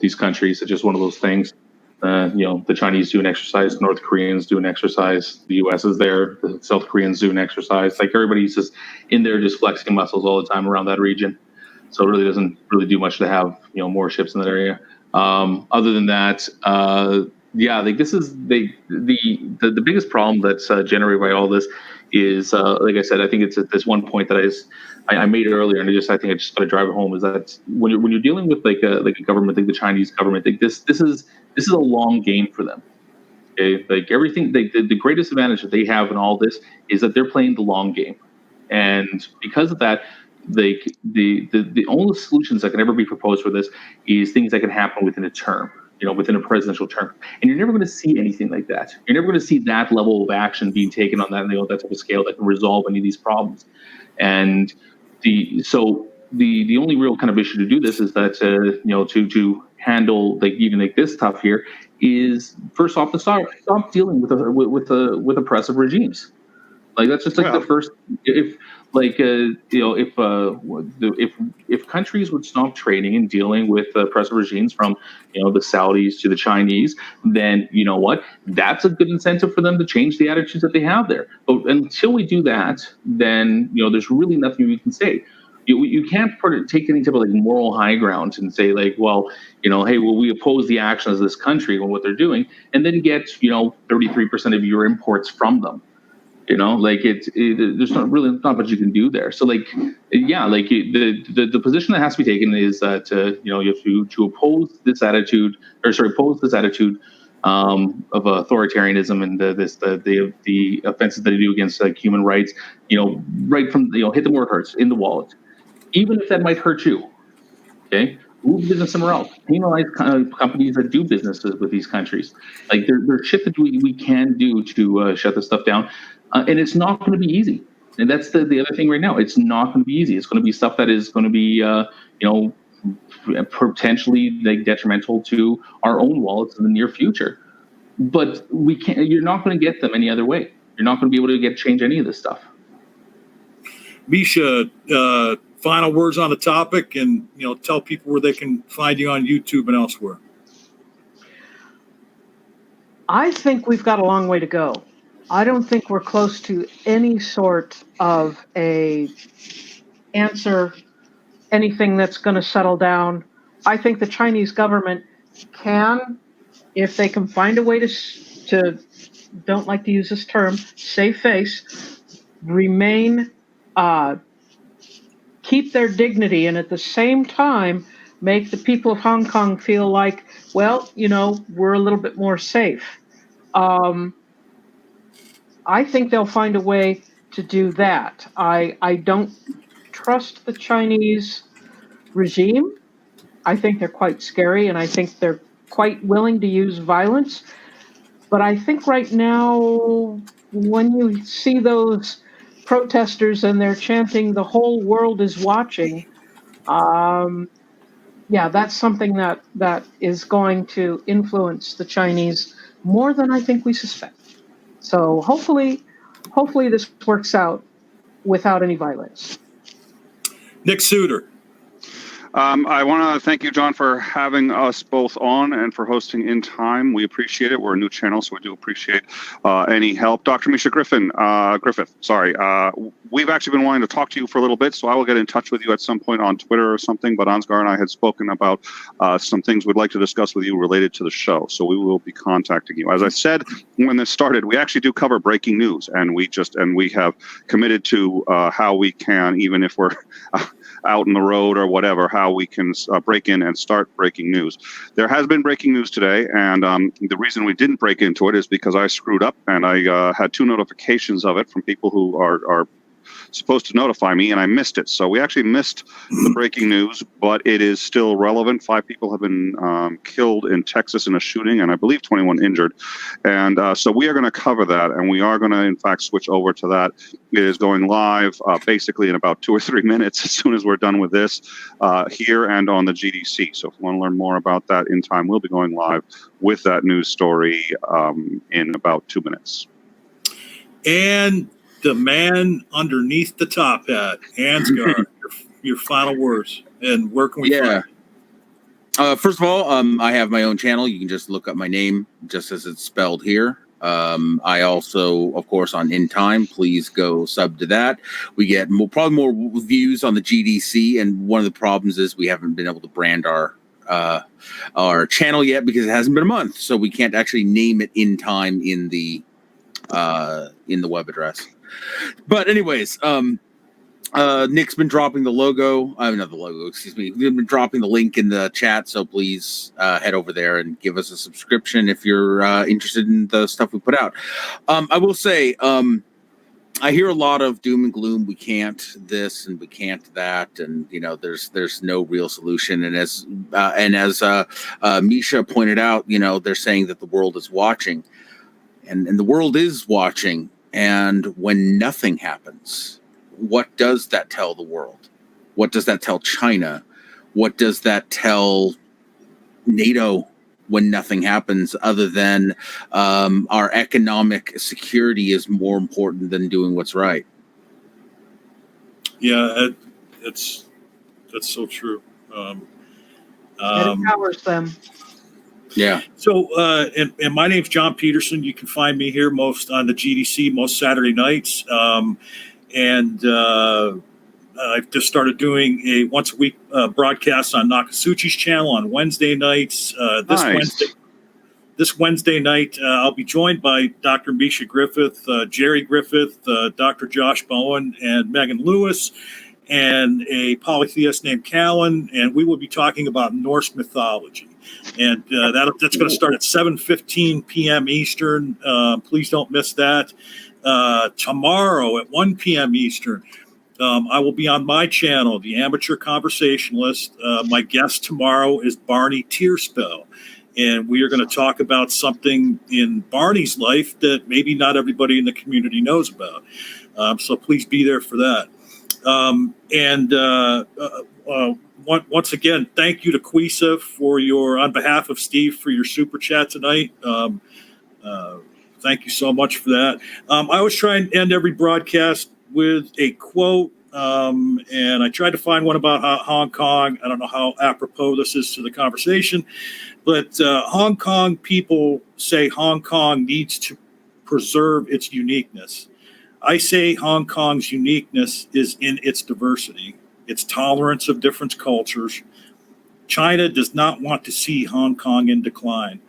These countries, it's just one of those things. The Chinese do an exercise, North Koreans do an exercise, the U.S. is there, the South Koreans do an exercise. Like everybody's just in there, just flexing muscles all the time around that region. So it really doesn't really do much to have more ships in that area. Other than that, like this is the biggest problem that's generated by all this is like I said, I think it's at this one point that I made it earlier, and I think I just got to drive it home, is that when you're dealing with like a government, like the Chinese government, like this is a long game for them. Okay, like everything, the greatest advantage that they have in all this is that they're playing the long game, and because of that, like the only solutions that can ever be proposed for this is things that can happen within a term. Within a presidential term, and you're never going to see anything like that. You're never going to see that level of action being taken on that that type of scale that can resolve any of these problems. And the only real kind of issue to do this is that to handle like even like this stuff here is first off to stop dealing with oppressive regimes. Like that's just like the first. If countries would stop trading and dealing with oppressive regimes from the Saudis to the Chinese, then you know what? That's a good incentive for them to change the attitudes that they have there. But until we do that, then there's really nothing we can say. You can't take any type of like moral high ground and say like, well, hey, we oppose the actions of this country and what they're doing, and then get 33% of your imports from them. There's not much you can do there. So like, yeah, like the position that has to be taken is that you have to oppose this attitude of authoritarianism and the offenses that they do against human rights. Right from hit them where it hurts, in the wallet, even if that might hurt you. Okay. Move business somewhere else. Penalize companies that do businesses with these countries. Like there's shit that we can do to shut this stuff down. And it's not going to be easy. And that's the other thing right now. It's not going to be easy. It's going to be stuff that is going to be, potentially like detrimental to our own wallets in the near future. But you're not going to get them any other way. You're not going to be able to change any of this stuff. Misha, final words on the topic, and tell people where they can find you on YouTube and elsewhere. I think we've got a long way to go. I don't think we're close to any sort of a answer, anything that's going to settle down. I think the Chinese government can, if they can find a way to don't like to use this term, save face, remain, keep their dignity, and at the same time make the people of Hong Kong feel like, well, we're a little bit more safe. I think they'll find a way to do that. I don't trust the Chinese regime. I think they're quite scary, and I think they're quite willing to use violence. But I think right now, when you see those protesters and they're chanting, "The whole world is watching," that's something that is going to influence the Chinese more than I think we suspect. So hopefully this works out without any violence. Nick Soutter. I want to thank you, John, for having us both on and for hosting In Time. We appreciate it. We're a new channel, so we do appreciate any help. Dr. Misha Griffith, we've actually been wanting to talk to you for a little bit, so I will get in touch with you at some point on Twitter or something, but Ansgar and I had spoken about some things we'd like to discuss with you related to the show, so we will be contacting you. As I said when this started, we actually do cover breaking news, and we have committed to how we can, even if we're out in the road or whatever, how we can break in and start breaking news. There has been breaking news today, and the reason we didn't break into it is because I screwed up, and I had 2 notifications of it from people who are supposed to notify me, and I missed it. So we actually missed the breaking news, but it is still relevant. 5 people have been killed in Texas in a shooting, and I believe 21 injured. And so we are going to cover that, and we are going to, in fact, switch over to that. It is going live basically in about 2 or 3 minutes as soon as we're done with this here and on the GDC. So if you want to learn more about that in time, we'll be going live with that news story in about 2 minutes. And the man underneath the top hat, Ansgar, your final words, and where can we find you? First of all, I have my own channel. You can just look up my name just as it's spelled here. I also, of course, on In Time. Please go sub to that. We get probably more views on the GDC, and one of the problems is we haven't been able to brand our channel yet because it hasn't been a month, so we can't actually name it In Time in the web address. But anyways, Nick's been dropping the logo. Not the logo, excuse me. We've been dropping the link in the chat, so please head over there and give us a subscription if you're interested in the stuff we put out. I will say, I hear a lot of doom and gloom. We can't this and we can't that, and there's no real solution. And as Misha pointed out, they're saying that the world is watching, and the world is watching. And when nothing happens, what does that tell the world? What does that tell China? What does that tell NATO when nothing happens, other than our economic security is more important than doing what's right? Yeah, that's so true. It empowers them. Yeah. So, and my name's John Petersen. You can find me here most on the GDC most Saturday nights. And I've just started doing a once a week broadcast on Nakasuchi's channel on Wednesday nights. This Wednesday night, I'll be joined by Dr. Misha Griffith, Jerry Griffith, Dr. Josh Bowen, and Megan Lewis, and a polytheist named Callan, and we will be talking about Norse mythology. And that's going to start at 7:15 p.m. Eastern. Please don't miss that. Tomorrow at 1 p.m. Eastern, I will be on my channel, The Amateur Conversationalist. My guest tomorrow is Barney Tearspell, and we are going to talk about something in Barney's life that maybe not everybody in the community knows about. So please be there for that. Once again, thank you to Quisa on behalf of Steve, for your super chat tonight. Thank you so much for that. I always try and end every broadcast with a quote, and I tried to find one about Hong Kong. I don't know how apropos this is to the conversation, but Hong Kong people say Hong Kong needs to preserve its uniqueness. I say Hong Kong's uniqueness is in its diversity, its tolerance of different cultures. China does not want to see Hong Kong in decline.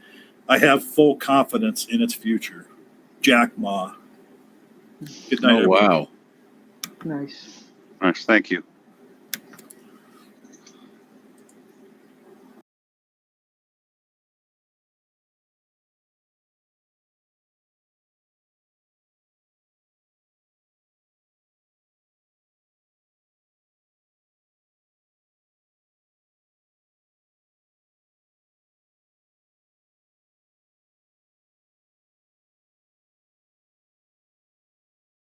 I have full confidence in its future. Jack Ma. Good night. Oh, wow. Nice. Nice. Thank you.